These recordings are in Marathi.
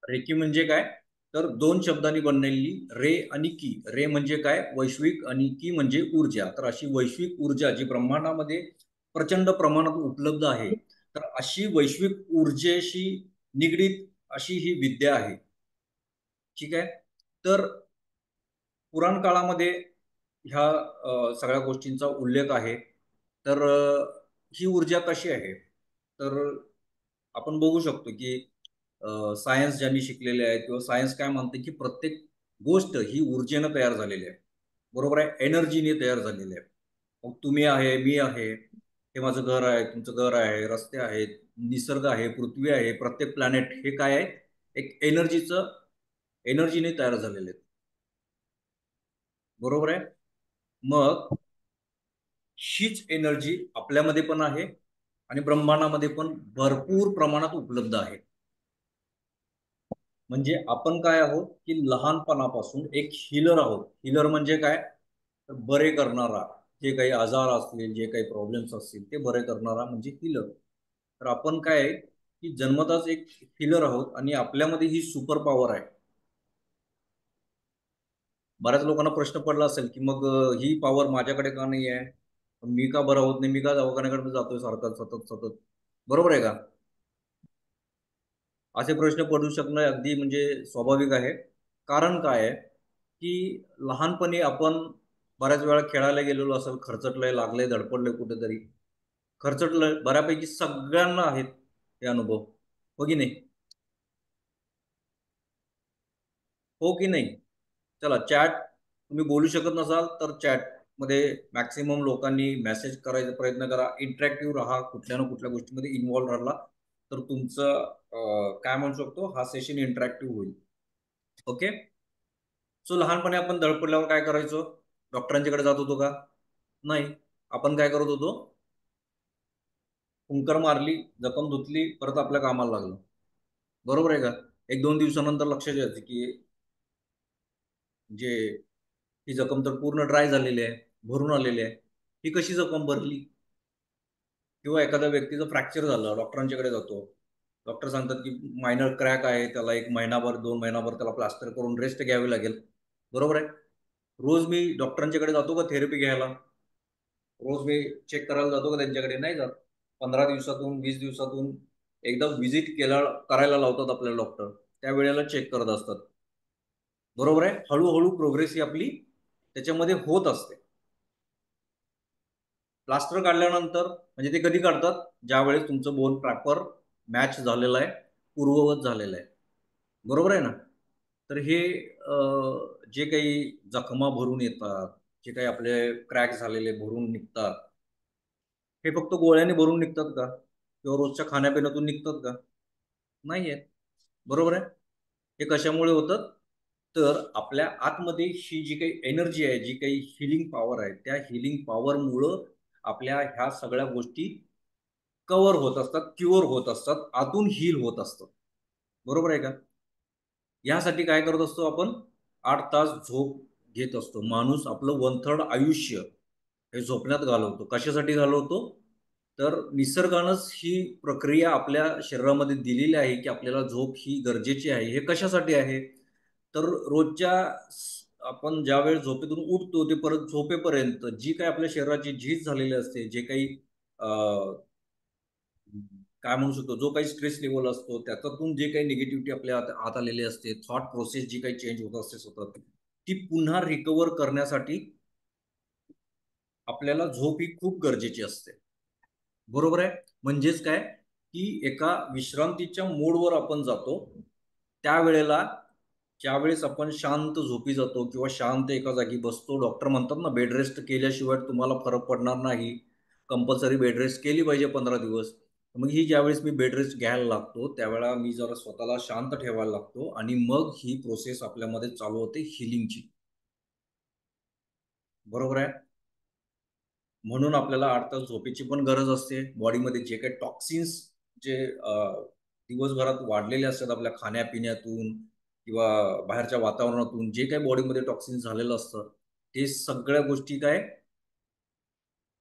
रेकी म्हणजे काय? तर दोन शब्दांनी बनलेली रे आणि की. रे म्हणजे काय? वैश्विक आणि की म्हणजे ऊर्जा. तर अशी वैश्विक ऊर्जा जी ब्रह्मांडामध्ये प्रचंड प्रमाणात उपलब्ध आहे. तर अशी वैश्विक ऊर्जेशी निगडीत अशी ही विद्या आहे. ठीक आहे. तर पुराण काळामध्ये ह्या सगळ्या गोष्टींचा उल्लेख आहे. तर ही ऊर्जा कशी आहे? तर आपण बघू शकतो की सायन्स ज्यांनी शिकलेले आहेत किंवा सायन्स काय म्हणते की प्रत्येक गोष्ट ही ऊर्जेनं तयार झालेली आहे. बरोबर आहे? एनर्जीने तयार झालेली आहे. मग तुम्ही आहे, मी आहे, हे माझं घर आहे, तुमचं घर आहे, रस्ते आहेत, निसर्ग आहे, पृथ्वी आहे, प्रत्येक प्लॅनेट हे काय आहे? एक एनर्जीने तयार झालेले आहेत. बरोबर आहे? मग हीच एनर्जी आपल्यामध्ये पण आहे आणि ब्रह्मांडामध्ये पण भरपूर प्रमाणात उपलब्ध आहे. म्हणजे आपण काय आहोत की लहानपणापासून एक हिलर आहोत. हिलर म्हणजे काय? तर बरे करणारा. जे काही आजार असतील, जे काही प्रॉब्लेम्स असतील ते बरे करणारा म्हणजे हिलर. तर आपण काय आहे की जन्मताच एक हिलर आहोत आणि आपल्यामध्ये ही सुपर पॉवर आहे. बऱ्याच लोकांना प्रश्न पडला असेल की मग ही पॉवर माझ्याकडे का नाही आहे? मी का बरा होत नाही? मी का दवाखान्याकडे जातोय सारखं सतत सतत? बरोबर आहे का? असे प्रश्न पडू शकणं अगदी म्हणजे स्वाभाविक आहे. कारण काय आहे की लहानपणी आपण बऱ्याच वेळा खेळायला गेलेलो असेल, खरचटलंय, लागलंय, धडपडलंय कुठेतरी. खरचटलंय बऱ्यापैकी सगळ्यांना आहेत हे अनुभव. हो की नाही? हो की नाही? चला चॅट तुम्ही बोलू शकत नसाल तर चॅटमध्ये मॅक्सिमम लोकांनी मेसेज करायचा प्रयत्न करा. इंटरॅक्टिव्ह राहा. कुठल्या ना कुठल्या गोष्टीमध्ये इन्व्हॉल्व राहिला तर तुमचं काय म्हणू शकतो हा सेशन इंटरॅक्टिव्ह होईल. ओके. सो लहानपणी आपण धडपडल्यावर काय करायचो? डॉक्टरांच्याकडे जात होतो का? नाही. आपण काय करत होतो? फुंकर मारली, जखम धुतली, परत आपल्या कामाला लागलो. बरोबर आहे का? एक दोन दिवसानंतर लक्षात यायचं की जे ही जखम तर पूर्ण ड्राय झालेली आहे, भरून आलेली आहे. ही कशी जखम भरली? किंवा एखाद्या व्यक्तीचं फ्रॅक्चर झालं, डॉक्टरांच्याकडे जातो. डॉक्टर सांगतात की मायनर क्रॅक आहे, त्याला 1 महिनाभर, 2 महिनाभर त्याला प्लास्टर करून रेस्ट घ्यावी लागेल. बरोबर आहे? रोज मी डॉक्टरांच्याकडे जातो का थेरपी घ्यायला? रोज मी चेक करायला जातो का त्यांच्याकडे? नाही जात. 15 दिवसातून, 20 दिवसातून एकदा व्हिजिट करायला लावतात आपल्याला डॉक्टर. त्यावेळेला चेक करत असतात. बरोबर आहे? हळू प्रोग्रेस ही आपली त्याच्यामध्ये होत असते. प्लास्टर काढल्यानंतर म्हणजे ते कधी काढतात? ज्यावेळेस तुमचं बोन प्रॉपर मॅच झालेलं आहे, पूर्ववत झालेलं आहे. बरोबर आहे ना? तर हे जे काही जखमा भरून येतात, जे काही आपले क्रॅक झालेले भरून निघतात, हे फक्त गोळ्याने भरून निघतात का? किंवा रोजच्या खाण्यापिण्यातून निघतात का? नाही आहेत. बरोबर आहे? हे कशामुळे होतं? तर आपल्या आतमध्ये ही जी काही एनर्जी आहे, जी काही हीलिंग पॉवर आहे, त्या हीलिंग पॉवरमुळं आपल्या ह्या सगळ्या गोष्टी कव्हर होत असतात, क्युअर होत असतात, आतून हील होत असतात. बरोबर आहे का? यासाठी काय करत असतो आपण? 8 तास झोप घेत असतो. माणूस आपलं 1/3 आयुष्य हे झोपण्यात घालवतो. कशासाठी घालवतो? तर निसर्गानंच ही प्रक्रिया आपल्या शरीरामध्ये दिलेली आहे, की आपल्याला झोप ही गरजेची आहे. हे कशासाठी आहे? तर रोजच्या आपण ज्यावेळेस झोपेतून उठतो, ते परत झोपेपर्यंत जी काही आपल्या शरीराची झीज झालेली असते, जे काही अ, काय म्हणू शकतो, जो काही स्ट्रेस लेव्हल असतो, त्याच्यातून जे काही निगेटिव्हिटी आपल्या आत आलेली असते, थॉट प्रोसेस जी काही चेंज होत असते सतत, ती पुन्हा रिकव्हर करण्यासाठी आपल्याला झोप ही खूप गरजेची असते. बरोबर आहे? म्हणजेच काय, की एका विश्रांतीच्या मोडवर आपण जातो. त्यावेळेला ज्यावेळेस आपण शांत झोपी जातो किंवा शांत एका जागी बसतो, डॉक्टर म्हणतात ना, बेड रेस्ट केल्याशिवाय तुम्हाला फरक पडणार नाही. कंपल्सरी बेड रेस्ट केली पाहिजे 15 दिवस. मग ही ज्यावेळेस मी बेड रेस्ट घ्यायला लागतो, त्यावेळेला मी जरा स्वतःला शांत ठेवायला लागतो आणि मग ही प्रोसेस आपल्यामध्ये चालू होते हीलिंगची. बरोबर आहे? म्हणून आपल्याला 8 तास झोपेची पण गरज असते. बॉडीमध्ये जे काही टॉक्सिन्स जे दिवसभरात वाढलेले असतात आपल्या खाण्यापिण्यातून किंवा बाहेरच्या वातावरणातून जे काही बॉडीमध्ये टॉक्सिन्स झालेलं असतं, ते सगळ्या गोष्टी काय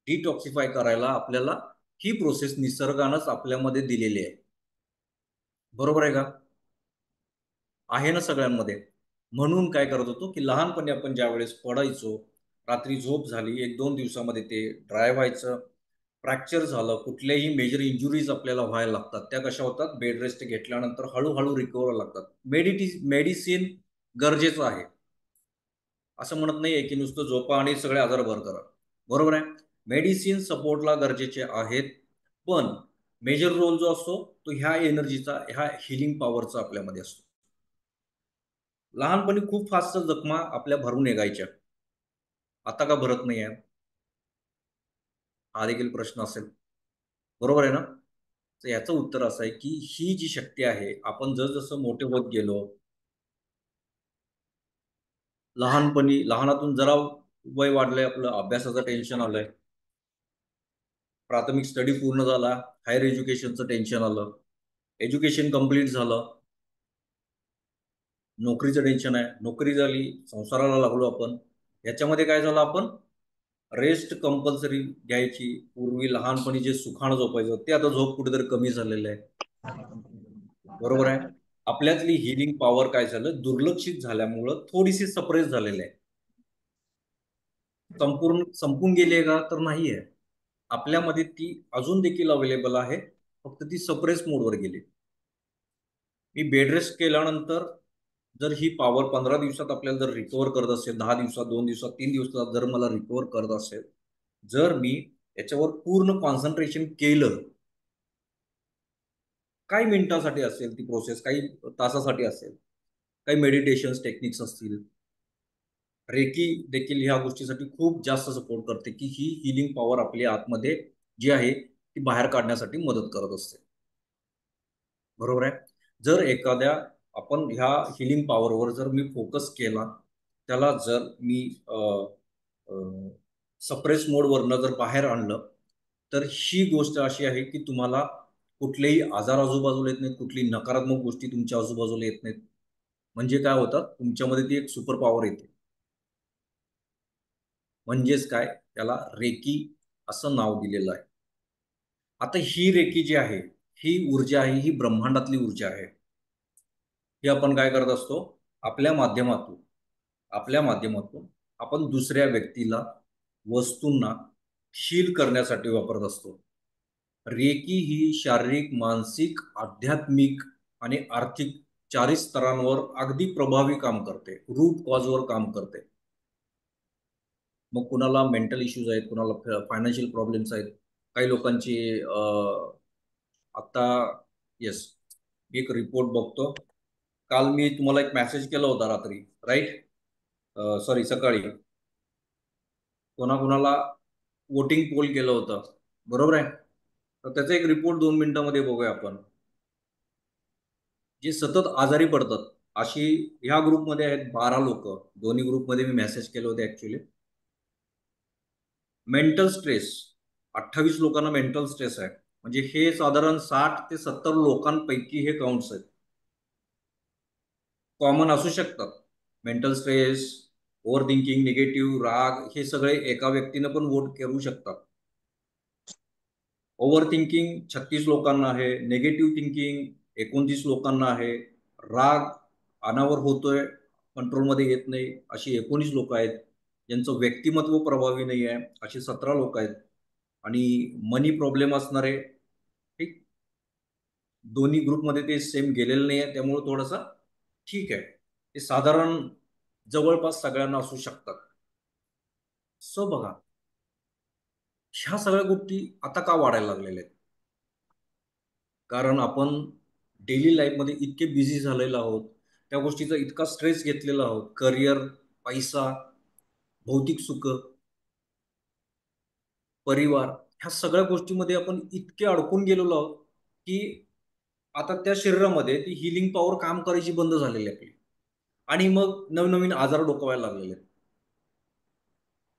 डिटॉक्सिफाय करायला आपल्याला ही प्रोसेस निसर्गानंच आपल्यामध्ये दिलेली आहे. बरोबर आहे का? आहे ना सगळ्यांमध्ये. म्हणून काय करत होतो, की लहानपणी आपण ज्यावेळेस पडायचो, रात्री झोप झाली, 1-2 दिवसामध्ये ते ड्राय व्हायचं. फ्रॅक्चर झालं, कुठल्याही मेजर इंजुरीज आपल्याला व्हायला लागतात. त्या कशा होतात? बेड रेस्ट घेतल्यानंतर हळू रिकव्हर लागतात. मेडिसिन गरजेचं आहे. असं म्हणत नाहीये, की नुसतं झोपा आणि सगळे आजार बरं करा. बरोबर आहे? मेडिसिन सपोर्टला गरजेचे आहेत. पण मेजर रोल जो असतो, तो ह्या एनर्जीचा, ह्या हीलिंग पॉवरचा आपल्यामध्ये असतो. लहानपणी खूप फास्ट जखमा आपल्या भरून निघायच्या. आता का भरत नाही आहे? हा देखील प्रश्न असेल. बरोबर आहे ना? तर याचं उत्तर असं आहे, की ही जी शक्ती आहे, आपण जसं मोठे होत गेलो, लहानातून जरा वय वाढलंय आपलं, अभ्यासाचं टेन्शन आलंय, प्राथमिक स्टडी पूर्ण झाला, हायर एज्युकेशनचं टेन्शन आलं, एज्युकेशन कंप्लीट झालं, नोकरीचं टेन्शन आहे, नोकरी झाली, संसाराला लागलो आपण. याच्यामध्ये काय झालं आपण रेस्ट कंपल्सरी घ्यायची. पूर्वी लहानपणी जे सुखानं झोपायचं, ते आता झोप कुठेतरी कमी झालेलं आहे. बरोबर आहे. आपल्यातली हीलिंग पॉवर काय झालं, दुर्लक्षित झाल्यामुळं थोडीशी सप्रेस झालेली आहे. संपूर्ण संपून गेली आहे का? तर नाही आहे. आपल्यामध्ये ती अजून देखील अवेलेबल आहे. फक्त ती सप्रेस मोडवर गेली. मी बेड रेस्ट केल्यानंतर जर ही पॉवर 15 दिवसात आपल्याला जर रिकव्हर करत असेल, 10 दिवसात, 2 दिवसात, 3 दिवसात जर मला रिकव्हर करत असेल, जर मी याच्यावर पूर्ण कॉन्सन्ट्रेशन केलं, काही मिनिटासाठी असेल ती प्रोसेस, काही तासासाठी असेल, काही मेडिटेशन्स टेक्निक्स असतील. रेकी देखील ह्या गोष्टीसाठी खूप जास्त सपोर्ट करते, की ही हीलिंग पॉवर आपल्या आतमध्ये जी आहे, ती बाहेर काढण्यासाठी मदत करत असते. बरोबर आहे. जर एखाद्या आपण ह्या हीलिंग पॉवरवर जर मी फोकस केला, त्याला जर मी सप्रेस मोडवरनं जर बाहेर आणलं, तर ही गोष्ट अशी आहे, की तुम्हाला कुठलेही आजार आजूबाजूला येत नाहीत, कुठलीही नकारात्मक गोष्टी तुमच्या आजूबाजूला येत नाहीत. म्हणजे काय होतं, तुमच्यामध्ये ती एक सुपर पॉवर येते. म्हणजेच काय, त्याला रेकी असं नाव दिलेलं आहे. आता ही रेकी जी आहे, ही ऊर्जा आहे, ही ब्रह्मांडातली ऊर्जा आहे. ही आपण काय करत असतो, आपल्या माध्यमातून आपल्या माध्यमातून आपण दुसऱ्या व्यक्तीला, वस्तूंना हील करण्यासाठी वापरत असतो. रेकी ही शारीरिक, मानसिक, आध्यात्मिक आणि आर्थिक चारही स्तरांवर अगदी प्रभावी काम करते. रूट कॉजवर काम करते. मग कुणाला मेंटल इश्यूज आहेत, कुणाला फायनान्शियल प्रॉब्लेम्स आहेत. काही लोकांची आता येस, मी एक रिपोर्ट बघतो. काल मी तुम्हाला एक मेसेज केला होता रात्री, राईट? सॉरी, सकाळी. कोणाकोणाला वोटिंग पोल केलं होतं, बरोबर आहे? तर त्याचा एक रिपोर्ट 2 मिनिटांमध्ये बघूया आपण. जे सतत आजारी पडतात, अशी ह्या ग्रुपमध्ये आहेत 12 लोक. दोन्ही ग्रुपमध्ये मी मेसेज केले होते ऍक्च्युली. मेंटल स्ट्रेस, 28 लोकांना मेंटल स्ट्रेस आहे. म्हणजे हे साधारण 60 ते 70 लोकांपैकी हे काउंट्स आहेत. कॉमन असू शकतात. Mental stress, over thinking, negative, राग, हे सगळे एका व्यक्तीनं पण वोट करू शकतात. ओव्हर थिंकिंग 36 लोकांना आहे, निगेटिव्ह थिंकिंग 29 लोकांना आहे, राग अनावर होतोय, कंट्रोलमध्ये येत नाही, अशी 19 लोक आहेत. ज्यांचं व्यक्तिमत्व प्रभावी नाही आहे, अशी 17 लोक आहेत. आणि मनी प्रॉब्लेम असणारे, ठीक, दोन्ही ग्रुपमध्ये ते सेम गेलेलं नाही आहे, त्यामुळे थोडासा ठीक आहे. ते साधारण जवळपास सगळ्यांना असू शकतात. सो बघा, ह्या सगळ्या गोष्टी आता का वाढायला लागलेल्या आहेत? कारण आपण डेली लाईफमध्ये इतके बिझी झालेलो आहोत, त्या गोष्टीचा इतका स्ट्रेस घेतलेला आहोत. करिअर, पैसा, भौतिक सुख, परिवार, ह्या सगळ्या गोष्टीमध्ये आपण इतके अडकून गेलेलो आहोत, की आता त्या शरीरामध्ये ती हीलिंग पॉवर काम करायची बंद झालेली आहे आपली. आणि मग नवनवीन आजार डोकावायला लागलेले आहेत.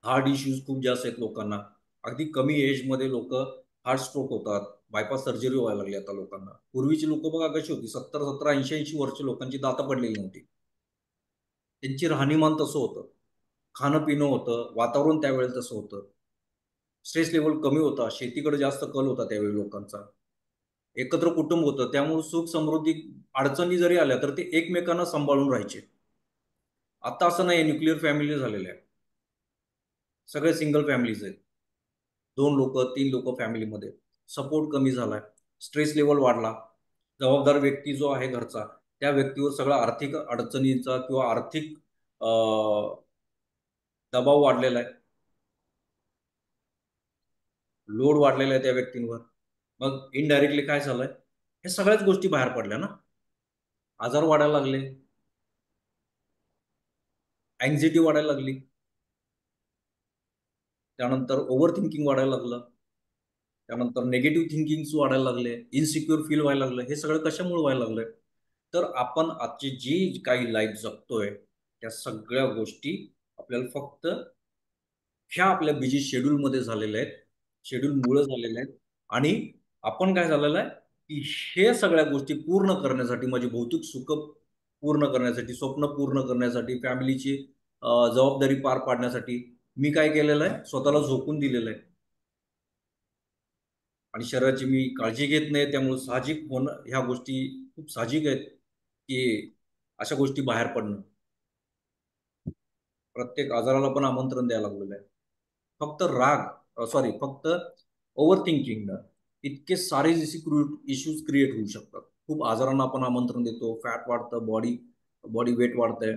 हार्ट इश्यूज खूप जास्त आहेत लोकांना. अगदी कमी एजमध्ये लोक हार्ट स्ट्रोक होतात. बायपास सर्जरी व्हायला लागली आता लोकांना. पूर्वीची लोक बघा कशी होती, 70-70, 80-80 वर्ष लोकांची दात पडलेली नव्हती. त्यांची राहणीमान तसं होतं, खाणं पिणं होतं, वातावरण त्यावेळेला तसं होतं. स्ट्रेस लेवल कमी होता, शेतीकडे जास्त कल होता त्यावेळी लोकांचा. एकत्र कुटुंब होतं, त्यामुळे सुख समृद्धी अडचणी जरी आल्या तर ते एकमेकांना सांभाळून राहायचे. आता असं नाही, न्यूक्लिअर फॅमिली झालेल्या आहे. सगळे सिंगल फॅमिलीज आहेत. 2 लोकं, 3 लोकं फॅमिलीमध्ये. सपोर्ट कमी झालाय. स्ट्रेस लेव्हल वाढला. जबाबदार व्यक्ती जो आहे घरचा, त्या व्यक्तीवर सगळा आर्थिक अडचणींचा किंवा आर्थिक अ, दबाव वाढलेला आहे. लोड वाढलेला आहे त्या व्यक्तींवर. मग इनडायरेक्टली काय झालंय? हे सगळ्याच गोष्टी बाहेर पडल्या ना. आजार वाढायला लागले, अँक्झायटी वाढायला लागली, त्यानंतर ओव्हर थिंकिंग वाढायला लागलं, त्यानंतर निगेटिव्ह थिंकिंग्स वाढायला लागले, इन्सिक्युअर फील व्हायला लागलं. हे सगळं कशामुळे व्हायला लागलंय? तर आपण आजची जी काही लाईफ जगतोय, त्या सगळ्या गोष्टी आपल्याला फक्त ह्या आपल्या बिझी शेड्यूलमध्ये झालेल्या आहेत. शेड्यूलमुळे झालेल्या आहेत आणि आपण काय झालेलं आहे, की हे सगळ्या गोष्टी पूर्ण करण्यासाठी, माझी भौतिक सुखं पूर्ण करण्यासाठी, स्वप्न पूर्ण करण्यासाठी, फॅमिलीची जबाबदारी पार पाडण्यासाठी मी काय केलेलं आहे, स्वतःला झोकून दिलेलं आहे आणि शरीराची मी काळजी घेत नाही. त्यामुळे साहजिक होणं ह्या गोष्टी खूप साहजिक आहेत, की अशा गोष्टी बाहेर पडणं. प्रत्येक आजाराला पण आमंत्रण द्यायला लागलेलं आहे. फक्त सॉरी फक्त ओव्हर थिंकिंगनं इतके सारे इश्यूज क्रिएट होऊ शकतात. खूप आजारांना आपण आमंत्रण देतो. फॅट वाढतं, बॉडी बॉडी वेट वाढतंय.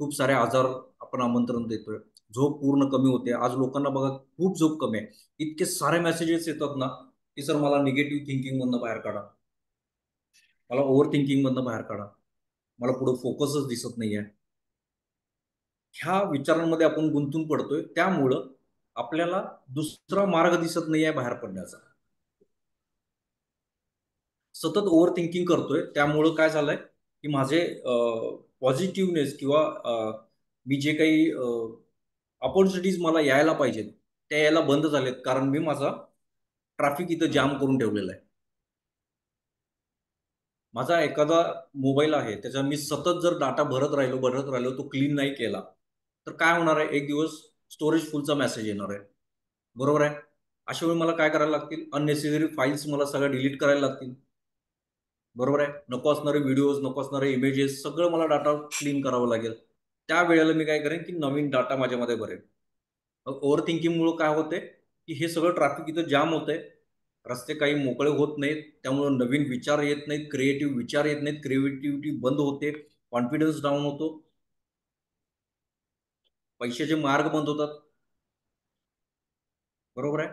खूप सारे आजार आपण आमंत्रण देतोय. झोप पूर्ण कमी होते. आज लोकांना बघा खूप झोप कमी आहे. इतके सारे मेसेजेस येतात ना, की सर मला निगेटिव्ह थिंकिंगमधनं बाहेर काढा. मला ओव्हर थिंकिंगमधनं बाहेर काढा. मला पुढे फोकसच दिसत नाहीये. ह्या विचारांमध्ये आपण गुंतून पडतोय. त्यामुळं आपल्याला दुसरा मार्ग दिसत नाहीये बाहेर पडण्याचा. सतत ओव्हर थिंकिंग करतोय. त्यामुळं काय झालंय, की माझे पॉझिटिव्हनेस किंवा मी जे काही अपॉर्च्युनिटीज मला यायला पाहिजेत, त्या यायला बंद झालेत. कारण मी माझा ट्रॅफिक इथं जाम करून ठेवलेला आहे. माझा एखादा मोबाईल आहे, त्याचा मी सतत जर डाटा भरत राहिलो, तो क्लीन नाही केला, तर काय होणार आहे? एक दिवस स्टोरेज फुलचा मेसेज येणार आहे. बरोबर आहे? अशा वेळी मला काय करायला लागतील? अननेसेसरी फाइल्स मला सगळ्या डिलीट करायला लागतील. बरोबर आहे? नको असणारे व्हिडिओज, नको असणारे इमेजेस सगळं मला डाटा क्लीन करावं लागेल. त्यावेळेला मी काय करेन, की नवीन डाटा माझ्यामध्ये भरेन. ओव्हर थिंकिंगमुळं काय होतंय, की हे सगळं ट्रॅफिक इथं जाम होतंय. रस्ते काही मोकळे होत नाहीत. त्यामुळं नवीन विचार येत नाहीत, क्रिएटिव्ह विचार येत नाहीत, क्रिएटिव्हिटी बंद होते, कॉन्फिडन्स डाऊन होतो, पैशाचे मार्ग बंद होतात. बरोबर आहे?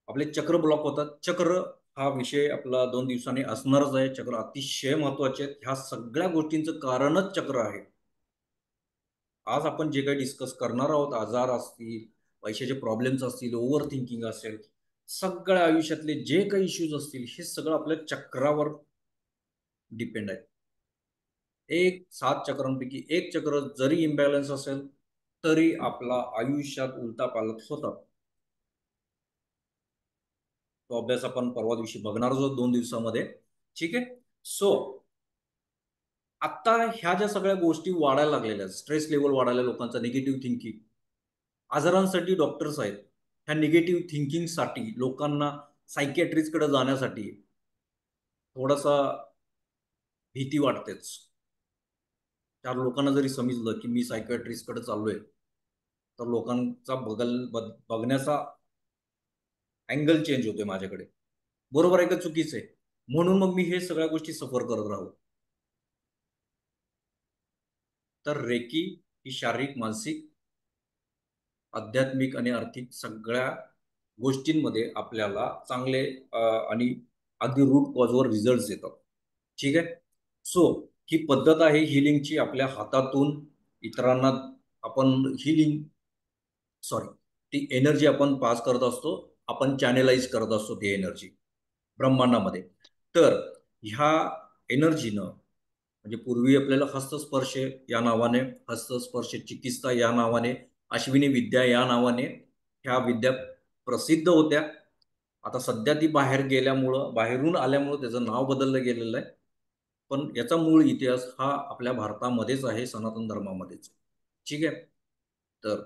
आपले चक्र ब्लॉक होतात. चक्र हा विषय आपला 2 दिवसांनी असणारच आहे. चक्र अतिशय महत्त्वाचे आहेत. ह्या सगळ्या गोष्टींचं कारणच चक्र आहे. आज आपण जे काही डिस्कस करणार आहोत, आजार असतील, पैशाचे प्रॉब्लेम्स असतील, ओव्हर थिंकिंग असेल, सगळ्या आयुष्यातले जे काही इश्यूज असतील, हे सगळं आपल्या चक्रावर डिपेंड आहे. एक 7 चक्रांपैकी एक चक्र जरी इम्बॅलन्स असेल, तरी आपला आयुष्यात उलथापालथ होतात. तो अभ्यास आपण परवा दिवशी बघणार आहोत 2 दिवसामध्ये. ठीक आहे? सो आता ह्या ज्या सगळ्या गोष्टी वाढायला लागलेल्या आहेत, स्ट्रेस लेव्हल वाढायला लोकांचा, निगेटिव्ह थिंकिंग, आजारांसाठी डॉक्टर्स आहेत. ह्या निगेटिव्ह थिंकिंगसाठी लोकांना सायकियाट्रिस्टकडे जाण्यासाठी थोडासा भीती वाटतेच. 4 लोकांना जरी समजलं, की मी सायकियाट्रिस्टकडे चाललोय, तर लोकांचा बघण्याचा अँगल चेंज होतोय माझ्याकडे. बरोबर आहे का चुकीचं आहे? म्हणून मग मी हे सगळ्या गोष्टी सफर करत राहू. तर रेकी ही शारीरिक, मानसिक, आध्यात्मिक आणि आर्थिक सगळ्या गोष्टींमध्ये आपल्याला चांगले आणि अगदी रूट कॉजवर रिझल्ट्स देतात. ठीक आहे? सो ही पद्धत आहे हीलिंगची. आपल्या हातातून इतरांना आपण हीलिंग सॉरी ती एनर्जी आपण पास करत असतो. आपण चॅनेलाइज करत असतो ती एनर्जी ब्रह्मांडामध्ये. तर ह्या एनर्जीनं म्हणजे पूर्वी आपल्याला हस्तस्पर्श या नावाने, हस्तस्पर्श चिकित्सा या नावाने, अश्विनी विद्या या नावाने ह्या विद्या प्रसिद्ध होत्या. आता सध्या ती बाहेर गेल्यामुळं, बाहेरून आल्यामुळं त्याचं नाव बदललं गेलेलं आहे. पण याचा मूळ इतिहास हा आपल्या भारतामध्येच आहे, सनातन धर्मामध्येच. ठीक आहे? तर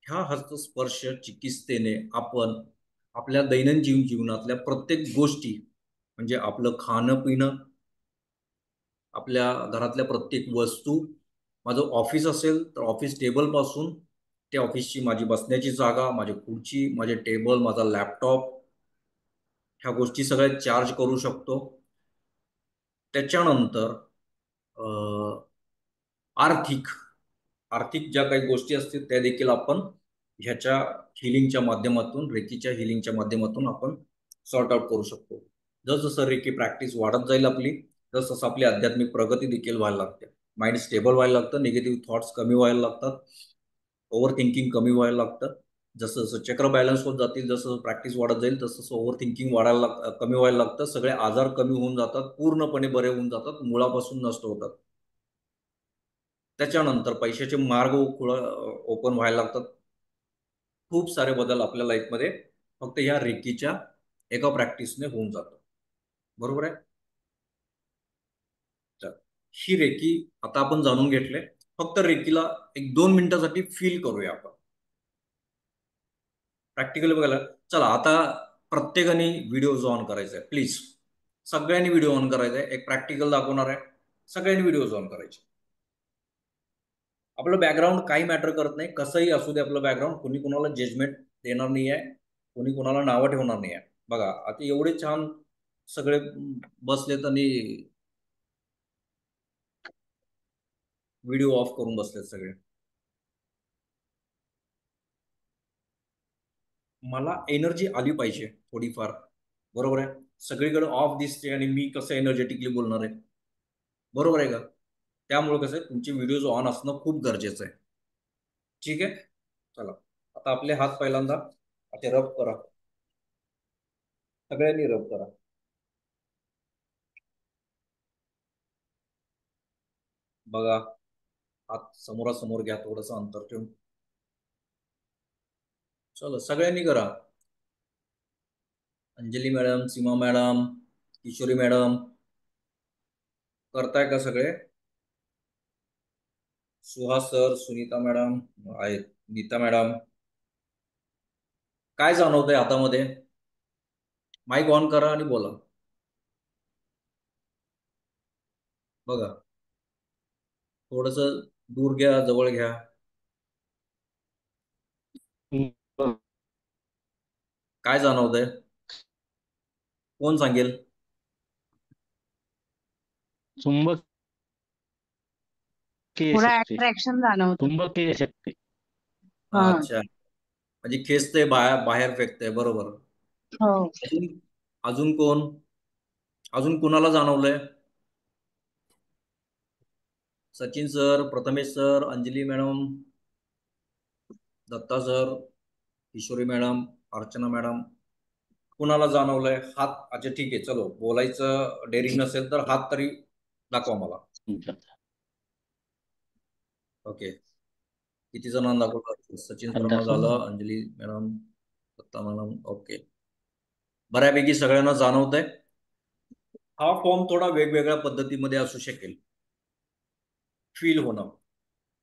ह्या हस्तस्पर्श चिकित्सेने आपण आपल्या दैनंदिन जीवनातल्या प्रत्येक गोष्टी, म्हणजे आपलं खाणं पिणं, आपल्या घरातल्या प्रत्येक वस्तू, माझं ऑफिस असेल तर ऑफिस टेबलपासून ते ऑफिसची माझी बसण्याची जागा, माझी खुर्ची, माझे टेबल, माझा लॅपटॉप, ह्या गोष्टी सगळ्या चार्ज करू शकतो. त्याच्यानंतर आर्थिक आर्थिक ज्या काही गोष्टी असतील त्या देखील आपण ह्याच्या हिलिंगच्या माध्यमातून, रेकीच्या हिलिंगच्या माध्यमातून आपण सॉर्ट आउट करू शकतो. जसजसं रेकी प्रॅक्टिस वाढत जाईल आपली, तसं आपली आध्यात्मिक प्रगती देखील व्हायला लागते. माइंड स्टेबल व्हायला लागतं, निगेटिव्ह थॉट्स कमी व्हायला लागतात, ओव्हर थिंकिंग कमी व्हायला लागतं. जसं जसं चक्र बॅलन्स होत जातील, जसं प्रॅक्टिस वाढत जाईल तसं तसं ओव्हर थिंकिंग कमी व्हायला लागतं. सगळे आजार कमी होऊन जातात, पूर्णपणे बरे होऊन जातात, मुळापासून नष्ट होतात. त्याच्यानंतर पैशाचे मार्ग ओपन व्हायला लागतात. खूप सारे बदल आपल्या लाईफमध्ये फक्त या रेकीच्या एका प्रॅक्टिसने होऊन जातं. बरोबर आहे? तर ही रेकी आता आपण जाणून घेतले. फक्त रेकीला 1-2 मिनिटासाठी फील करूया आपण. प्रॅक्टिकली बघायला चला, आता प्रत्येकाने व्हिडिओ ऑन करायचा आहे. प्लीज सगळ्यांनी व्हिडिओ ऑन करायचा आहे. एक प्रॅक्टिकल दाखवणार आहे, सगळ्यांनी व्हिडिओ ऑन करायचे. आपलं बॅकग्राऊंड काही मॅटर करत नाही, कसंही असू दे आपलं बॅकग्राऊंड, कोणी कोणाला जजमेंट देणार नाही आहे, कोणी कोणाला नावं ठेवणार नाही आहे. बघा आता एवढे छान सगळे बसलेत आणि व्हिडिओ ऑफ करून बसलेत सगळे. मला एनर्जी आली पाहिजे थोडीफार, बरोबर आहे? सगळीकडे ऑफ दिसते आणि मी कसं एनर्जेटिकली बोलणार आहे, बरोबर आहे का? त्यामुळे कसं आहे, तुमचे व्हिडिओज ऑन असणं खूप गरजेचं आहे. ठीक आहे, चला आता आपले हात पहिल्यांदा असे रब करा, सगळ्यांनी रब करा. बघा, हात समोरासमोर घ्या, थोडंसं अंतर ठेवून. चलो सगळ्यांनी करा. अंजली मॅडम, सीमा मॅडम, किशोरी मॅडम, करताय का सगळे? सुहास सर, सुनीता मॅडम आहेत, नीता मॅडम. काय जाणवतंय हातामध्ये? माईक ऑन करा आणि बोला. बघा, थोडंसं दूर घ्या, जवळ घ्या. काय जाणवतंय? कोण सांगेल? चुंबकीय थोडा शक्ती. अट्रॅक्शन जाणवतं. चुंबकीय शक्ती. हा. अच्छा, म्हणजे खेचते बाहेर बाहेर फेकते, बरोबर. हो. अजून अजून कोण? अजून कुणाला जाणवलंय? Sachin sir, Prathamesh sir, Anjali madam, Datta sir, Kishori madam, Archana madam, कुणाला जाणवलंय? हात. अच्छा ठीक आहे, चलो बोलायचं डेअरिंग नसेल तर हात तरी दाखवा मला. ओके, किती जणांना दाखवलं? सचिन सरांना झालं, Anjali madam, Datta madam. Okay, बऱ्यापैकी सगळ्यांना जाणवतंय. हा फॉर्म थोडा वेगवेगळ्या पद्धतीमध्ये असू शकेल. फील होणं,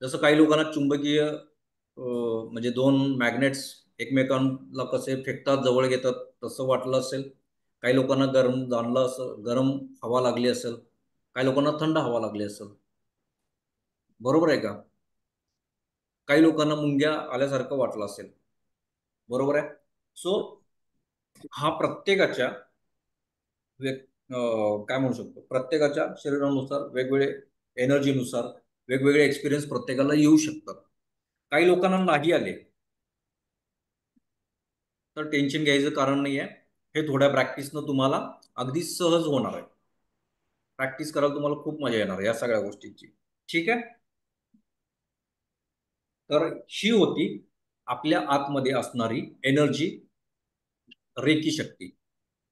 जसं काही लोकांना चुंबकीय म्हणजे दोन मॅग्नेट्स एकमेकांना कसे फेकतात, जवळ घेतात, तसं वाटलं असेल. काही लोकांना गरम जाणलं असेल, गरम हवा लागली असेल, काही लोकांना थंड हवा लागली असेल, बरोबर आहे का? काही लोकांना मुंग्या आल्यासारखं वाटलं असेल, बरोबर आहे? सो हा प्रत्येकाच्या काय म्हणू शकतो, प्रत्येकाच्या शरीरानुसार, वेगवेगळे एनर्जीनुसार वेगवेगळे एक्सपिरियन्स प्रत्येकाला येऊ शकतात. काही लोकांना नाही आले तर टेन्शन घ्यायचं कारण नाही आहे. हे थोड्या प्रॅक्टिसनं तुम्हाला अगदी सहज होणार आहे. प्रॅक्टिस करायला तुम्हाला खूप मजा येणार आहे या सगळ्या गोष्टींची. ठीक आहे, तर ही होती आपल्या आतमध्ये असणारी एनर्जी, रेकी शक्ती,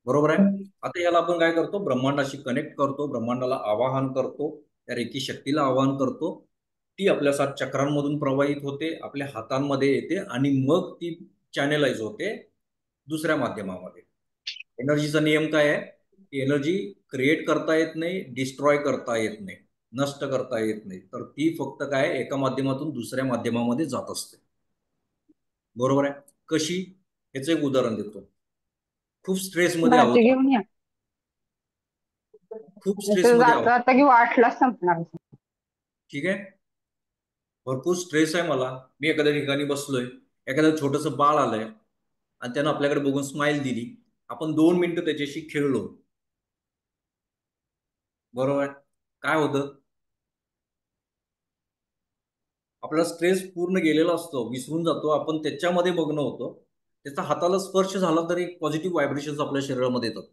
बरोबर आहे? आता याला आपण काय करतो, ब्रह्मांडाशी कनेक्ट करतो, ब्रह्मांडाला आवाहन करतो, त्या रेकी शक्तीला आवाहन करतो. ती आपल्या 7 चक्रांमधून प्रवाहित होते, आपल्या हातांमध्ये येते आणि मग ती चॅनेलाइज होते दुसऱ्या माध्यमामध्ये. एनर्जीचा नियम काय आहे? की एनर्जी क्रिएट करता येत नाही, डिस्ट्रॉय करता येत नाही, नष्ट करता येत नाही. तर ती फक्त काय, एका माध्यमातून दुसऱ्या माध्यमामध्ये जात असते, बरोबर आहे? कशी? याचं एक उदाहरण देतो. खूप स्ट्रेसमध्ये भाजी आहोत, घेऊन या. खूप तर स्ट्रेसमध्ये जाता आहोत. जाता की वाटलाच संपणार. ठीक आहे, भरपूर स्ट्रेस आहे मला. मी एखाद्या ठिकाणी बसलोय, एखादं छोटंसं बाळ आलंय आणि त्यानं आपल्याकडे बघून स्माइल दिली. आपण 2 मिनिटं त्याच्याशी खेळलो, बरोबर. काय होतं, आपला स्ट्रेस पूर्ण गेलेला असतो, विसरून जातो आपण, त्याच्यामध्ये मग्न होतो. त्याचा हाताला स्पर्श झाला तरी पॉझिटिव्ह व्हायब्रेशन्स आपल्या शरीरामध्ये येतात.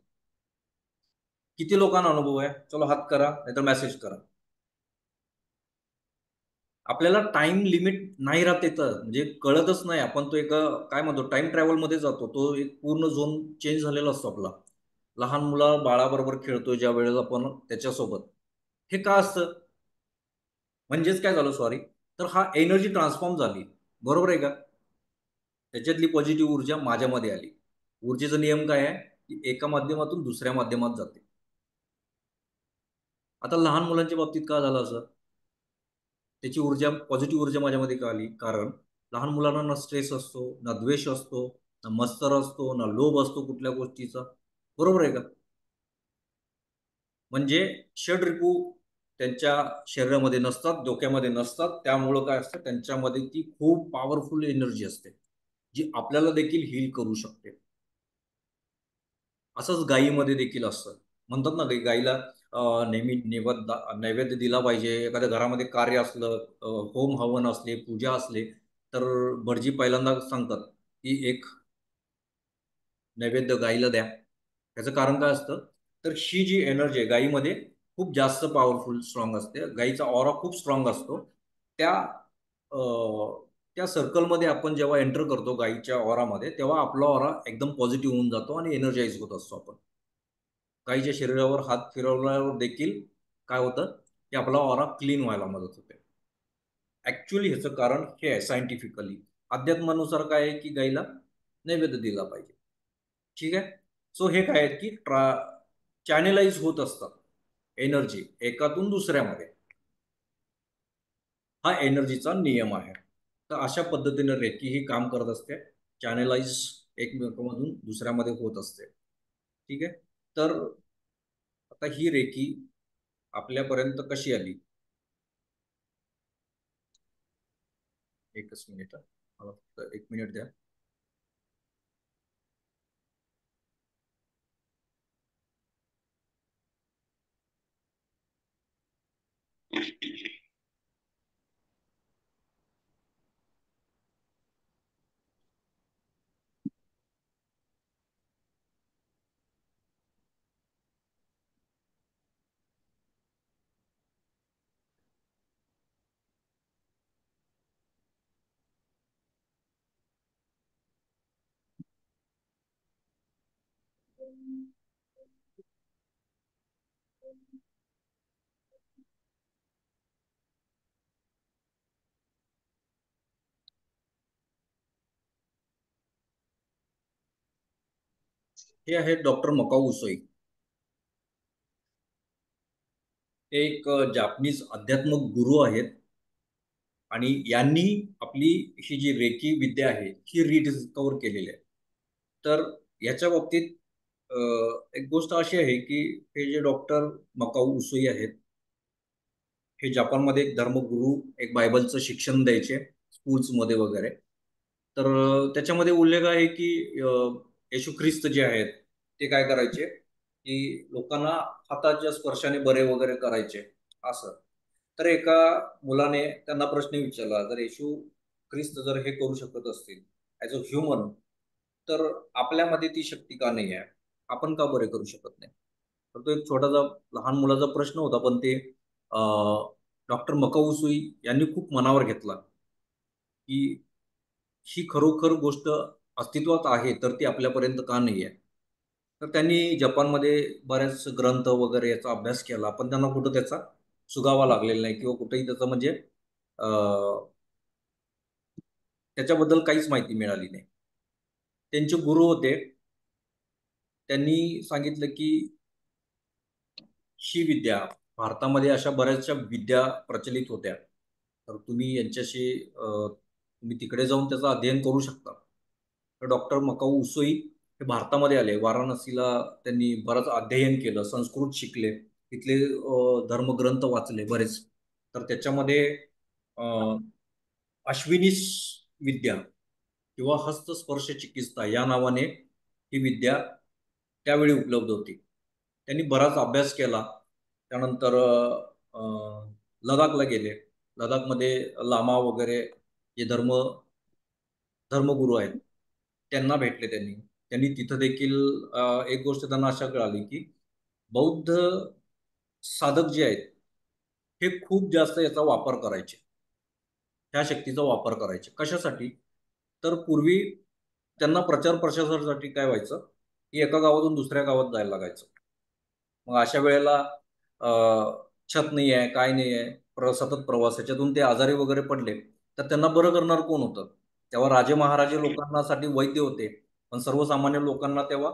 किती लोकांना अनुभव आहे? चलो हात करा, नाहीतर मेसेज करा. आपल्याला टाइम लिमिट नाही राहत येतं, म्हणजे कळतच नाही. आपण तो एका काय म्हणतो टाइम ट्रॅव्हल मध्ये जातो. तो एक पूर्ण झोन चेंज झालेला असतो आपला. लहान मुला बाळाबरोबर खेळतोय ज्या वेळेस आपण त्याच्यासोबत, हे का असतं? म्हणजेच काय झालं, सॉरी, तर हा एनर्जी ट्रान्सफॉर्म झाली, बरोबर आहे का? त्याच्यातली पॉझिटिव्ह ऊर्जा माझ्यामध्ये आली. ऊर्जेचा नियम काय आहे की एका माध्यमातून दुसऱ्या माध्यमात जाते. आता लहान मुलांच्या बाबतीत का झालं असं? त्याची ऊर्जा, पॉझिटिव्ह ऊर्जा माझ्यामध्ये का आली? कारण लहान मुलांना ना स्ट्रेस असतो, ना द्वेष असतो, ना मत्सर असतो, ना लोभ असतो कुठल्या गोष्टीचा, बरोबर आहे का? म्हणजे षडरिपू त्यांच्या शरीरामध्ये नसतात, डोक्यामध्ये नसतात. त्यामुळं काय असतं, त्यांच्यामध्ये ती खूप पॉवरफुल एनर्जी असते, जी आपल्याला देखील हील करू शकते. असंच गायीमध्ये देखील असतं. म्हणतात ना, गायीला नेहमी नैवेद्य दिला पाहिजे. एखाद्या घरामध्ये कार्य असलं, होम हवन असले, पूजा असले, तर भटजी पहिल्यांदा सांगतात की एक नैवेद्य गायीला द्या. त्याचं कारण काय असतं, तर ही जी एनर्जी आहे गायीमध्ये खूप जास्त पॉवरफुल स्ट्रॉंग असते. गायीचा ऑरा खूप स्ट्रॉंग असतो. त्या त्या सर्कलमध्ये आपण जेव्हा एंटर करतो गायीच्या ऑरामध्ये, तेव्हा आपला ऑरा एकदम पॉझिटिव्ह होऊन जातो आणि एनर्जाइज होत असतो आपण. गायीच्या शरीरावर हात फिरवल्यावर देखील काय होतं, की आपला ऑरा क्लीन व्हायला मदत होते. ऍक्च्युअली ह्याचं कारण हे आहे सायंटिफिकली. अध्यात्मानुसार काय आहे की गायीला नैवेद्य दिला पाहिजे. ठीक आहे. सो हे काय आहेत की चॅनेलाइज होत असतात एनर्जी एकातून दुसऱ्यामध्ये. हा एनर्जीचा नियम आहे. तर अशा पद्धतीने रेकी ही काम करत असते, चॅनेलाइज एकमेकांमधून दुसऱ्यामध्ये होत असते. ठीक आहे. तर आता ही रेकी आपल्यापर्यंत कशी आली? एकच मिनिट, मला फक्त 1 मिनिट द्या. हे आहेत डॉक्टर मकाऊ उसोई. ते एक जापनीज अध्यात्मक गुरु आहेत आणि यांनी आपली ही जी रेकी विद्या आहे ही रिडिस्कवर केलेली आहे. तर याच्या बाबतीत एक गोष्ट अशी आहे की हे जे डॉक्टर मकाऊ उसोई आहेत, हे जपानमध्ये एक धर्मगुरू, एक बायबलचं शिक्षण द्यायचे स्कूल्समध्ये वगैरे. तर त्याच्यामध्ये उल्लेख आहे की येशू ख्रिस्त जे आहेत ते काय करायचे की लोकांना हाताच्या स्पर्शाने बरे वगैरे करायचे असं. तर एका मुलाने त्यांना प्रश्न विचारला, जर येशू ख्रिस्त जर हे करू शकत असतील ॲज अ ह्युमन, तर आपल्यामध्ये ती शक्ती का नाही आहे? आपण का बरे करू शकत नाही? तर तो एक छोटासा लहान मुलाचा प्रश्न होता, पण ते डॉक्टर मकाउसुई यांनी खूप मनावर घेतला की ही खरोखर गोष्ट अस्तित्वात आहे, तर ती आपल्यापर्यंत का नाही आहे? तर त्यांनी जपानमध्ये बरेच ग्रंथ वगैरे याचा अभ्यास केला, पण त्यांना कुठं त्याचा सुगावा लागलेला नाही किंवा कुठेही त्याचं म्हणजे त्याच्याबद्दल काहीच माहिती मिळाली नाही. त्यांचे गुरु होते, त्यांनी सांगितलं की ही विद्या, भारतामध्ये अशा बऱ्याचशा विद्या प्रचलित होत्या, तर तुम्ही यांच्याशी तुम्ही तिकडे जाऊन त्याचं अध्ययन करू शकता. तर डॉक्टर मकाऊ उसोई हे भारतामध्ये आले. वाराणसीला त्यांनी बरंच अध्ययन केलं, संस्कृत शिकले, तिथले धर्मग्रंथ वाचले बरेच. तर त्याच्यामध्ये अ, अश्विनी विद्या किंवा हस्तस्पर्श चिकित्सा या नावाने ही विद्या त्यावेळी उपलब्ध होती. त्यांनी बराच अभ्यास केला. त्यानंतर लडाखला गेले. लडाखमध्ये लामा वगैरे जे धर्मगुरू आहेत त्यांना भेटले त्यांनी. त्यांनी तिथं देखील एक गोष्ट त्यांना अशा कळाली की बौद्ध साधक जे आहेत हे खूप जास्त याचा वापर करायचे, ह्या शक्तीचा वापर करायचे. कशासाठी? तर पूर्वी त्यांना प्रचार प्रसारासाठी काय व्हायचं की एका गावातून दुसऱ्या गावात जायला लागायचं. मग अशा वेळेला छत नाही आहे, काय नाही आहे, सतत प्रवास, याच्यातून ते आजारी वगैरे पडले तर त्यांना बरं करणार कोण होतं? तेव्हा राजे महाराजे लोकांसाठी वैद्य होते, पण सर्वसामान्य लोकांना तेव्हा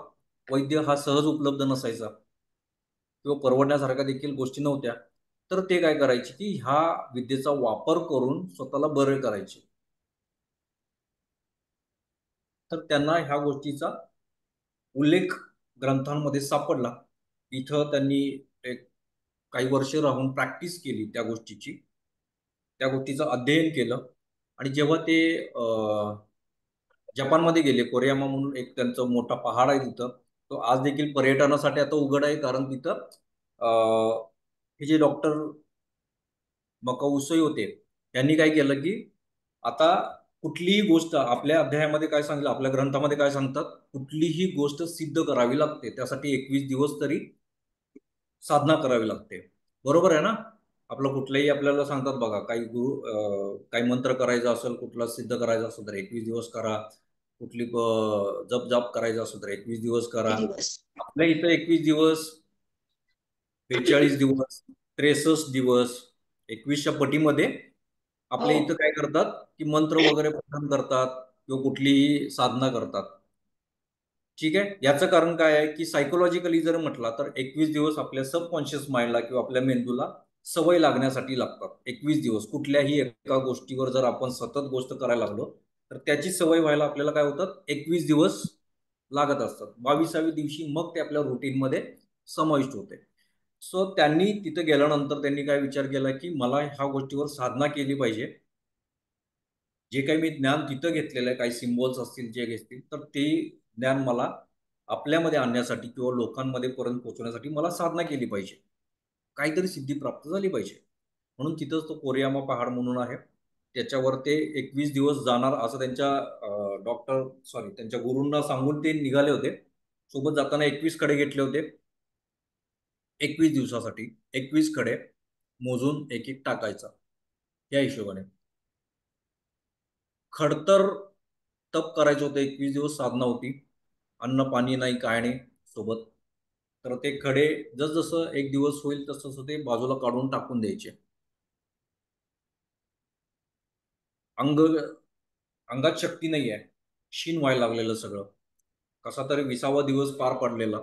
वैद्य हा सहज उपलब्ध नसायचा किंवा परवडण्यासारख्या देखील गोष्टी नव्हत्या. तर ते काय करायचे की ह्या विद्येचा वापर करून स्वतःला बरे करायचे. तर त्यांना ह्या गोष्टीचा उल्लेख ग्रंथांमध्ये सापडला. इथं त्यांनी एक काही वर्ष राहून प्रॅक्टिस केली त्या गोष्टीची, त्या गोष्टीचं अध्ययन केलं. आणि जेव्हा ते जपानमध्ये गेले, कोरियामा म्हणून एक त्यांचं मोठा पहाड आहे तिथं, तो आज देखील पर्यटनासाठी आता उघड आहे. कारण तिथं हे जे डॉक्टर मकाउसोई होते त्यांनी काय केलं की आता कुठलीही गोष्ट आपल्या अध्यायामध्ये काय सांगितलं, आपल्या ग्रंथामध्ये काय सांगतात, कुठलीही गोष्ट सिद्ध करावी लागते त्यासाठी 21 दिवस तरी साधना करावी लागते. बरोबर आहे ना? आपलं कुठलंही आपल्याला सांगतात बघा, काही गुरु काही मंत्र करायचा असेल, कुठला सिद्ध करायचा असेल तर 21 दिवस करा, कुठली जप जाप करायचा असेल तर 21 दिवस करा. आपल्या इथं 21 दिवस, 42 दिवस, 63 दिवस, 21च्या पटीमध्ये आपल्या इथं काय करतात की मंत्र वगैरे पठण करतात किंवा कुठलीही साधना करतात. ठीक आहे. याचं कारण काय आहे की सायकोलॉजिकली जर म्हटला तर 21 दिवस आपल्या सबकॉन्शियस माइंडला किंवा आपल्या मेंदूला सवय लागण्यासाठी लागतात. 21 दिवस कुठल्याही एका गोष्टीवर जर आपण सतत गोष्ट करायला लागलो तर त्याची सवय व्हायला आपल्याला काय होतात, 21 दिवस लागत असतात. 22व्या दिवशी मग ते आपल्या रुटीनमध्ये समाविष्ट होते. सो त्यांनी तिथे गेल्यानंतर त्यांनी काय विचार केला की मला ह्या गोष्टीवर साधना केली पाहिजे. जे काही मी ज्ञान तिथं घेतलेलं आहे, काही सिम्बॉल्स असतील जे घेतील, तर ते ज्ञान मला आपल्यामध्ये आणण्यासाठी किंवा लोकांमध्ये पर्यंत पोहोचवण्यासाठी मला साधना केली पाहिजे, काहीतरी सिद्धी प्राप्त झाली पाहिजे. म्हणून तिथंच तो कोरियामा पहाड म्हणून आहे, त्याच्यावर ते 21 दिवस जाणार असं त्यांच्या गुरूंना सांगून ते निघाले होते. सोबत जाताना 21 कडे घेतले होते. 21 दिवसासाठी 21 कडे मोजून एक एक टाकायचा या हिशोबाने. खडतर तप करायचं होतं. 21 दिवस साधना होती. अन्न पाणी नाही, काय नाही सोबत. तर ते खडे जसजसं एक दिवस होईल तसं ते बाजूला काढून टाकून द्यायचे. अंगात शक्ती नाही आहे, क्षीण व्हायला लागलेलं सगळं. कसा तरी 20वा दिवस पार पडलेला.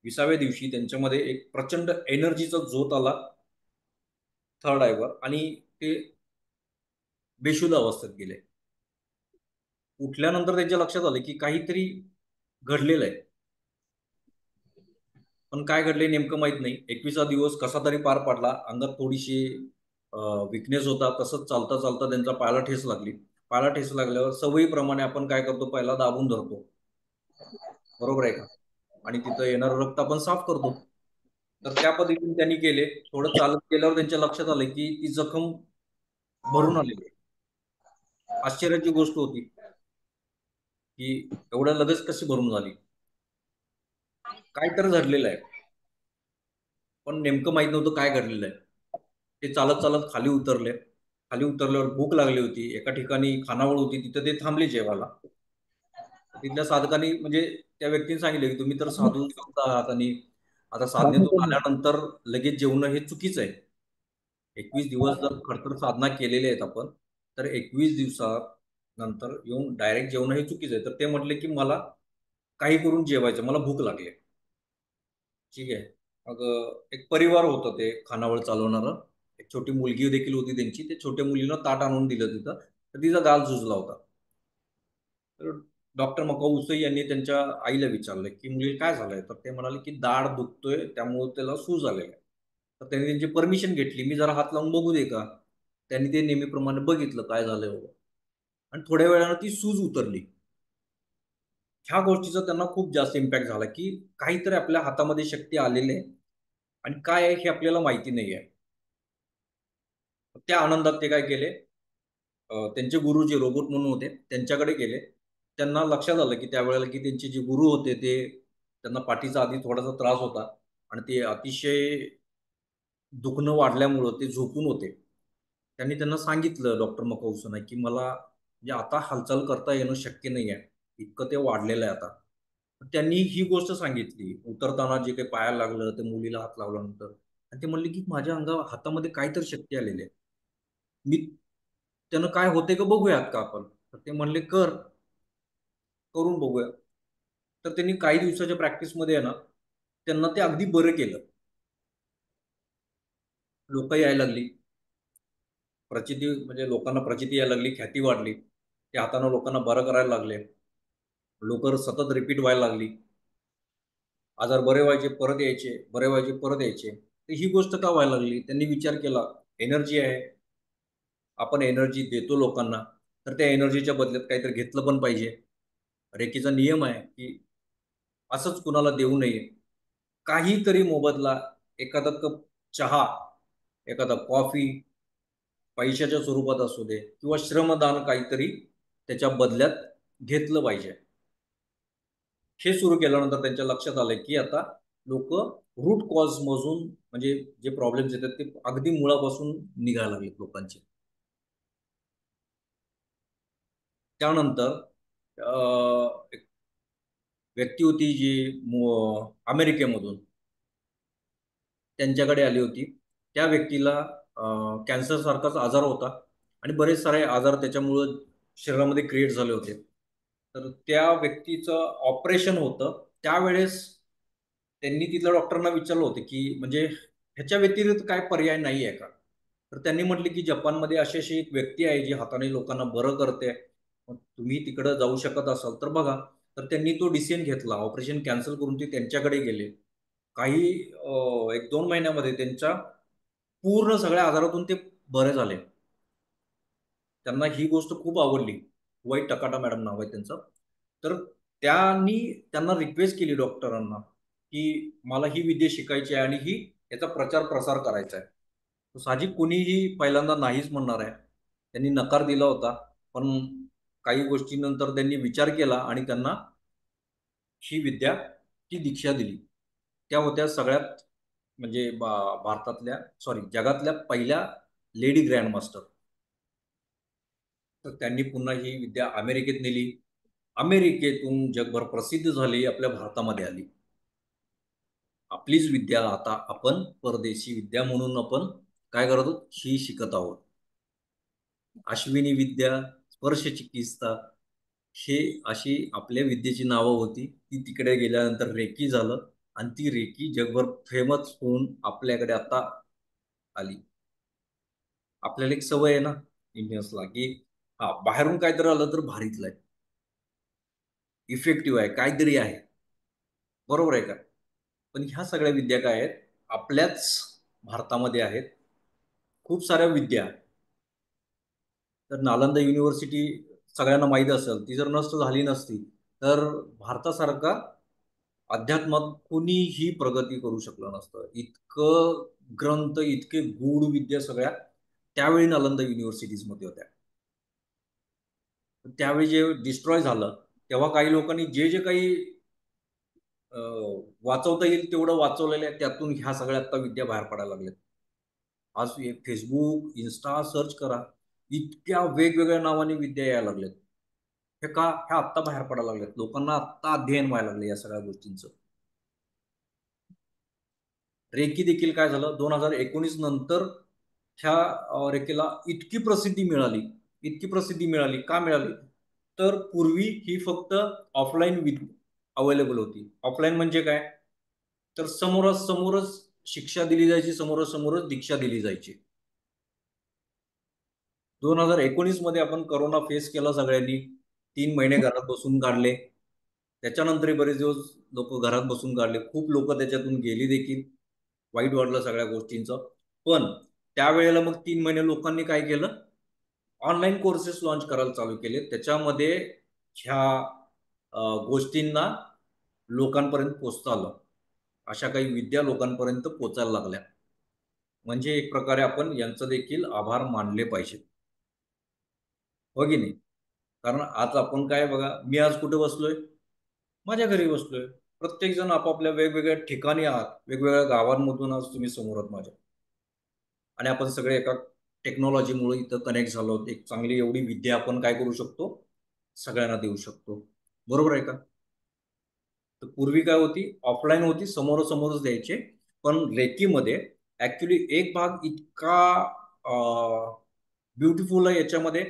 20व्या दिवशी त्यांच्यामध्ये एक प्रचंड एनर्जीचा झोत आला थर्ड आयवर आणि ते बेशुद्ध अवस्थेत गेले. उठल्यानंतर त्यांच्या लक्षात आलं की काहीतरी घडलेलं आहे, पण काय घडले नेमकं माहित नाही. 21वा दिवस कसा तरी पार पडला. अंगात थोडीशी विकनेस होता. तसंच चालता चालता त्यांचा पायाला ठेस लागली. पायाला ठेस लागल्यावर सवयीप्रमाणे आपण काय करतो, पहिला दाबून धरतो, बरोबर आहे का? आणि तिथं येणारं रक्त आपण साफ करतो. तर त्या पद्धतीने त्यांनी केले. थोडं चालत गेल्यावर त्यांच्या लक्षात आलं की ती जखम भरून आलेली आहे. आश्चर्याची गोष्ट होती की एवढ्या लगेच कशी भरून झाली. काय तर घडलेलं आहे, पण नेमकं माहित नव्हतं काय घडलेलं आहे. ते चालत चालत खाली उतरले. खाली उतरल्यावर भूक लागली होती. एका ठिकाणी खानावळ होती, तिथं ते थांबले जेवायला. तिथल्या साधकांनी म्हणजे त्या व्यक्तीने सांगितले की तुम्ही तर साधू संत आहात आणि आता साधनेतून आल्यानंतर लगेच जेवणं हे चुकीचं आहे. 21 दिवस जर खडतर साधना केलेली आहेत आपण, तर 21 दिवसात नंतर येऊन डायरेक्ट जेवणं हे चुकीचं आहे. तर ते म्हटले की मला काही करून जेवायचं, मला भूक लागली. ठीक आहे. मग एक परिवार होतं ते खानावळ चालवणारं. एक छोटी मुलगी देखील होती त्यांची. ते छोट्या मुलीनं ताट आणून दिलं तिथं. तर तिचा गाल झुजला होता. तर डॉक्टर मकाऊसई यांनी त्यांच्या आईला विचारलं की मुली काय झालंय, तर ते म्हणाले की दाढ दुखतोय त्यामुळे त्याला सूज आलेला आहे. तर त्यांनी त्यांची परमिशन घेतली, मी जरा हात लावून बघू दे का. त्यांनी ते नेहमीप्रमाणे बघितलं काय झालंय वगैरे, आणि थोड्या वेळानं ती सूज उतरली. ह्या गोष्टीचा त्यांना खूप जास्त इम्पॅक्ट झाला की काहीतरी आपल्या हातामध्ये शक्ती आलेली आहे आणि काय आहे हे आपल्याला माहिती नाही आहे. त्या आनंदात ते काय केले, त्यांचे गुरु जे रोबोट म्हणून होते त्यांच्याकडे गेले. त्यांना लक्षात आलं की त्यावेळेला की त्यांचे जे गुरु होते ते त्यांना पाठीचा आधी थोडासा त्रास होता आणि ते अतिशय दुखणं वाढल्यामुळं ते झोपून होते. त्यांनी त्यांना सांगितलं डॉक्टर मकौसना की मला म्हणजे आता हालचाल करता येणं शक्य नाही आहे, इतकं ते वाढलेलं आहे आता. त्यांनी ही गोष्ट सांगितली उतरताना जे काही पायाला लागलं ते मुलीला हात लावल्यानंतर, आणि ते म्हणले की माझ्या हातामध्ये काहीतरी शक्ती आलेली आहे, मी त्यानं काय होते का बघूयात का आपण. तर ते म्हणले करून बघूया. तर त्यांनी काही दिवसाच्या प्रॅक्टिसमध्ये आहे ना त्यांना ते अगदी बरं केलं. लोक यायला लागली, प्रचिती म्हणजे लोकांना प्रचिती यायला लागली, ख्याती वाढली. त्या हाताने लोकांना बरं करायला लागले. लोक सतत रिपीट व्हायला लागली. आजार बरे व्हायचे परत यायचे, बरे व्हायचे परत यायचे. तर ही गोष्ट का व्हायला लागली, त्यांनी विचार केला एनर्जी आहे, आपण एनर्जी देतो लोकांना, तर त्या एनर्जीच्या बदल्यात काहीतरी घेतलं पण पाहिजे. रेकीचा नियम आहे की असंच कुणाला देऊ नये, काहीतरी मोबदला, एखादा कप चहा, एखादा कॉफी, पैशाच्या स्वरूपात असू दे किंवा श्रमदान काहीतरी त्याच्या बदल्यात घेतलं पाहिजे. हे सुरू केल्यानंतर त्यांच्या लक्षात आलं की आता लोक रूट कॉज मधून म्हणजे जे प्रॉब्लेम्स येतात ते अगदी मुळापासून निघायला लागलेत लोकांचे. त्यानंतर एक व्यक्ती होती जी अमेरिकेमधून त्यांच्याकडे आली होती. त्या व्यक्तीला कॅन्सर सारखाच आजार होता आणि बरेच सारे आजार त्याच्यामुळं शरीरामध्ये क्रिएट झाले होते. तर त्या व्यक्तीचं ऑपरेशन होतं त्यावेळेस त्यांनी तिथल्या डॉक्टरांना विचारलं होतं की म्हणजे ह्याच्या व्यतिरिक्त काय पर्याय नाही आहे का. तर त्यांनी म्हटले की जपानमध्ये अशी अशी एक व्यक्ती आहे जी हाताने लोकांना बरं करते, मग तुम्ही तिकडं जाऊ शकत असाल तर बघा. तर त्यांनी तो डिसिजन घेतला, ऑपरेशन कॅन्सल करून ते त्यांच्याकडे गेले. काही 1-2 महिन्यामध्ये त्यांच्या पूर्ण सगळ्या आजारातून ते बरे झाले. त्यांना ही गोष्ट खूप आवडली. वै टकाटा मॅडम नाव आहे त्यांचं. तर त्यांनी त्यांना रिक्वेस्ट केली डॉक्टरांना की मला ही विद्या शिकायची आहे आणि ही याचा प्रचार प्रसार करायचा आहे. तर साहजिक कोणीही पहिल्यांदा नाहीच म्हणणार आहे. त्यांनी नकार दिला होता, पण काही गोष्टीनंतर त्यांनी विचार केला आणि त्यांना ही विद्या ती दीक्षा दिली. त्या होत्या सगळ्यात म्हणजे भारतातल्या सॉरी जगातल्या पहिल्या लेडी ग्रँड मास्टर. तर त्यांनी पुन्हा ही विद्या अमेरिकेत नेली. अमेरिकेतून जगभर प्रसिद्ध झाली, आपल्या भारतामध्ये आली. आपलीच विद्या आता आपण परदेशी विद्या म्हणून आपण काय करत आहोत, ही शिकत आहोत. अश्विनी विद्या, स्पर्श चिकित्सा, हे अशी आपल्या विद्येची नावं होती. ती तिकडे गेल्यानंतर रेकी झालं आणि ती रेकी जगभर फेमस होऊन आपल्याकडे आता आली. आपल्याला एक सवय आहे ना इंडियन्सला की हा बाहेरून काहीतरी आलं तर भारीतलं आहे, इफेक्टिव्ह आहे, काहीतरी आहे. बरोबर आहे का. पण ह्या सगळ्या विद्या काय आहेत, आपल्याच भारतामध्ये आहेत. खूप साऱ्या विद्या. तर नालंदा युनिव्हर्सिटी सगळ्यांना माहीत असेल, ती जर नष्ट झाली नसती तर भारतासारखा अध्यात्मात कुणीही प्रगती करू शकलं नसतं. इतकं ग्रंथ, इतके गूढ विद्या सगळ्या त्यावेळी नालंदा युनिव्हर्सिटीजमध्ये होत्या. त्यावेळी जे डिस्ट्रॉय झालं तेव्हा काही लोकांनी जे जे काही वाचवता येईल तेवढं वाचवलेलं आहे, त्यातून ह्या सगळ्या आता विद्या बाहेर पडायला लागल्यात. आज फेसबुक, इन्स्टा सर्च करा, इतक्या वेगवेगळ्या नावाने विद्या यायला लागल्यात. हे का, ह्या आत्ता बाहेर पडायला लागल्यात, लोकांना आत्ता अध्ययन व्हायला लागले या सगळ्या गोष्टींचं. रेकी देखील काय झालं 2019 नंतर ह्या रेकीला इतकी प्रसिद्धी मिळाली, इतकी प्रसिद्धी मिळाली. का मिळाली, तर पूर्वी ही फक्त ऑफलाईन अवेलेबल होती. ऑफलाईन म्हणजे काय, तर समोरासमोरच शिक्षा दिली जायची, समोरासमोरच दीक्षा दिली जायची. 2019 मध्ये आपण करोना फेस केला सगळ्यांनी. 3 महिने घरात बसून काढले. त्याच्यानंतरही बरेच दिवस लोक घरात बसून काढले. खूप लोक त्याच्यातून गेली देखील. वाईट वाटलं सगळ्या गोष्टींचं. पण त्यावेळेला मग 3 महिने लोकांनी काय केलं, ऑनलाईन कोर्सेस लॉन्च करायला चालू केले. त्याच्यामध्ये ह्या गोष्टींना लोकांपर्यंत पोचता आलं. अशा काही विद्या लोकांपर्यंत पोचायला लागल्या. म्हणजे एक प्रकारे आपण यांचं देखील आभार मानले पाहिजेत, हो की नाही? कारण आज आपण काय बघा, मी आज कुठे बसलोय? माझ्या घरी बसलोय. प्रत्येक जण आपापल्या वेगवेगळ्या ठिकाणी आहात, वेगवेगळ्या गावांमधून आज तुम्ही समोर आहात माझ्या, आणि आपण सगळे एका टेक्नॉलॉजीमुळे इथं कनेक्ट झालो आहोत. एक चांगली एवढी विद्या आपण काय करू शकतो, सगळ्यांना देऊ शकतो. बरोबर आहे का? तर पूर्वी काय होती, ऑफलाईन होती, समोरासमोरच द्यायचे. पण रेकीमध्ये ऍक्च्युली एक भाग इतका ब्युटिफुल आहे याच्यामध्ये,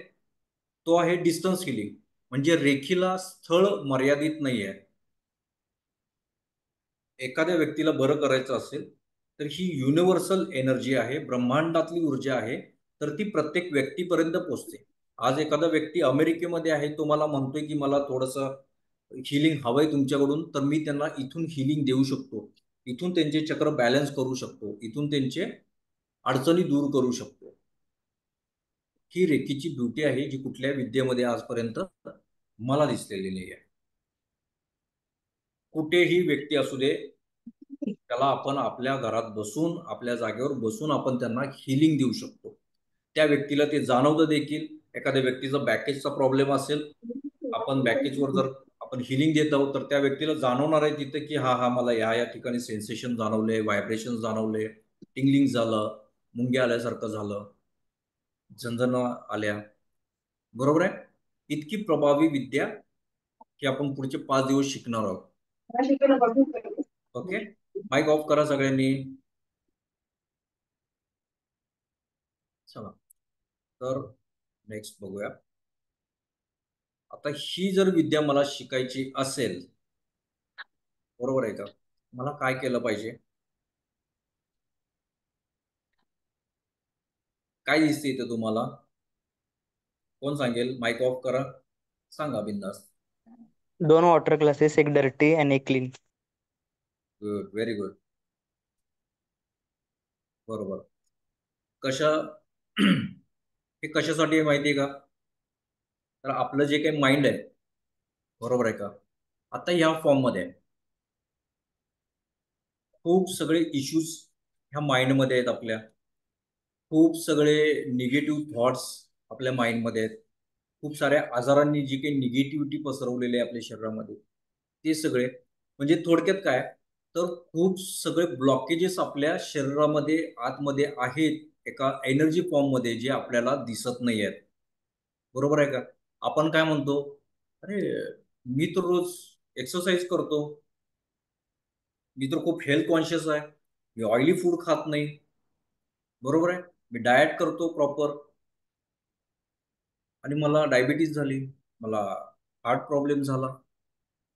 तो आहे डिस्टन्स हिलिंग. म्हणजे रेखीला स्थळ मर्यादित नाही आहे. एखाद्या व्यक्तीला बरं करायचं असेल तर ही युनिव्हर्सल एनर्जी आहे, ब्रह्मांडातली ऊर्जा आहे, तर ती प्रत्येक व्यक्तीपर्यंत पोहोचते. आज एखादा व्यक्ती अमेरिकेमध्ये आहे, तो मला म्हणतोय की मला थोडंसं हिलिंग हवंय तुमच्याकडून, तर मी त्यांना इथून हिलिंग देऊ शकतो. इथून त्यांचे चक्र बॅलन्स करू शकतो. इथून त्यांचे अडचणी दूर करू शकतो. ही रेकीची ब्युटी आहे, जी कुठल्या विद्येमध्ये आजपर्यंत मला दिसलेली नाही आहे. कुठेही व्यक्ती असू दे, त्याला आपण आपल्या घरात बसून, आपल्या जागेवर बसून आपण त्यांना हिलिंग देऊ शकतो. त्या व्यक्तीला ते जाणवतं देखील. एखाद्या व्यक्तीचा बॅकेजचा प्रॉब्लेम असेल, आपण बॅकेजवर जर आपण हिलिंग देत आहोत, तर त्या व्यक्तीला जाणवणार आहे तिथे की हा हा मला या ठिकाणी सेन्सेशन जाणवले, व्हायब्रेशन जाणवले, टिंगलिंग झालं, मुंग्या आल्यासारखं झालं, झंझणा आल्या. बरोबर आहे? इतकी प्रभावी विद्या की आपण पुढचे 5 दिवस शिकणार आहोत. ओके, माईक ऑफ करा सगळ्यांनी. चला, तर नेक्स्ट बघूया. आता ही जर विद्या मला शिकायची असेल, बरोबर आहे का, मला काय केलं पाहिजे? काय दिसते इथं तुम्हाला? कोण सांगेल? माईक ऑफ करा, सांगा बिंदास. 2 वॉटर क्लासेस, एक डर्टी आणि एक क्लीन. Good, very good. बरोबर. कशा हे कशासाठी आहे माहिती आहे का? तर आपलं जे काही माइंड आहे, बरोबर आहे का, आता ह्या फॉर्म मध्ये आहे. खूप सगळे इश्यूज ह्या माइंडमध्ये आहेत आपल्या. खूप सगळे निगेटिव्ह थॉट्स आपल्या माइंडमध्ये आहेत. खूप साऱ्या आजारांनी जी काही निगेटिव्हिटी पसरवलेली आहे आपल्या शरीरामध्ये, ते सगळे म्हणजे थोडक्यात काय, तर खूप सगळे ब्लॉकेजेस आपल्या शरीरामध्ये आतमध्ये आहेत, एका एनर्जी फॉर्म मध्ये, जे आपल्याला दिसत नाही आहेत. बरोबर आहे का? आपण काय म्हणतो, अरे मी तर रोज एक्सरसाइज करतो, मी तर खूप हेल्थ कॉन्शियस आहे, मी ऑइली फूड खात नाही, बरोबर आहे, मी डाएट करतो प्रॉपर, आणि मला डायबिटीज झाली, मला हार्ट प्रॉब्लेम झाला,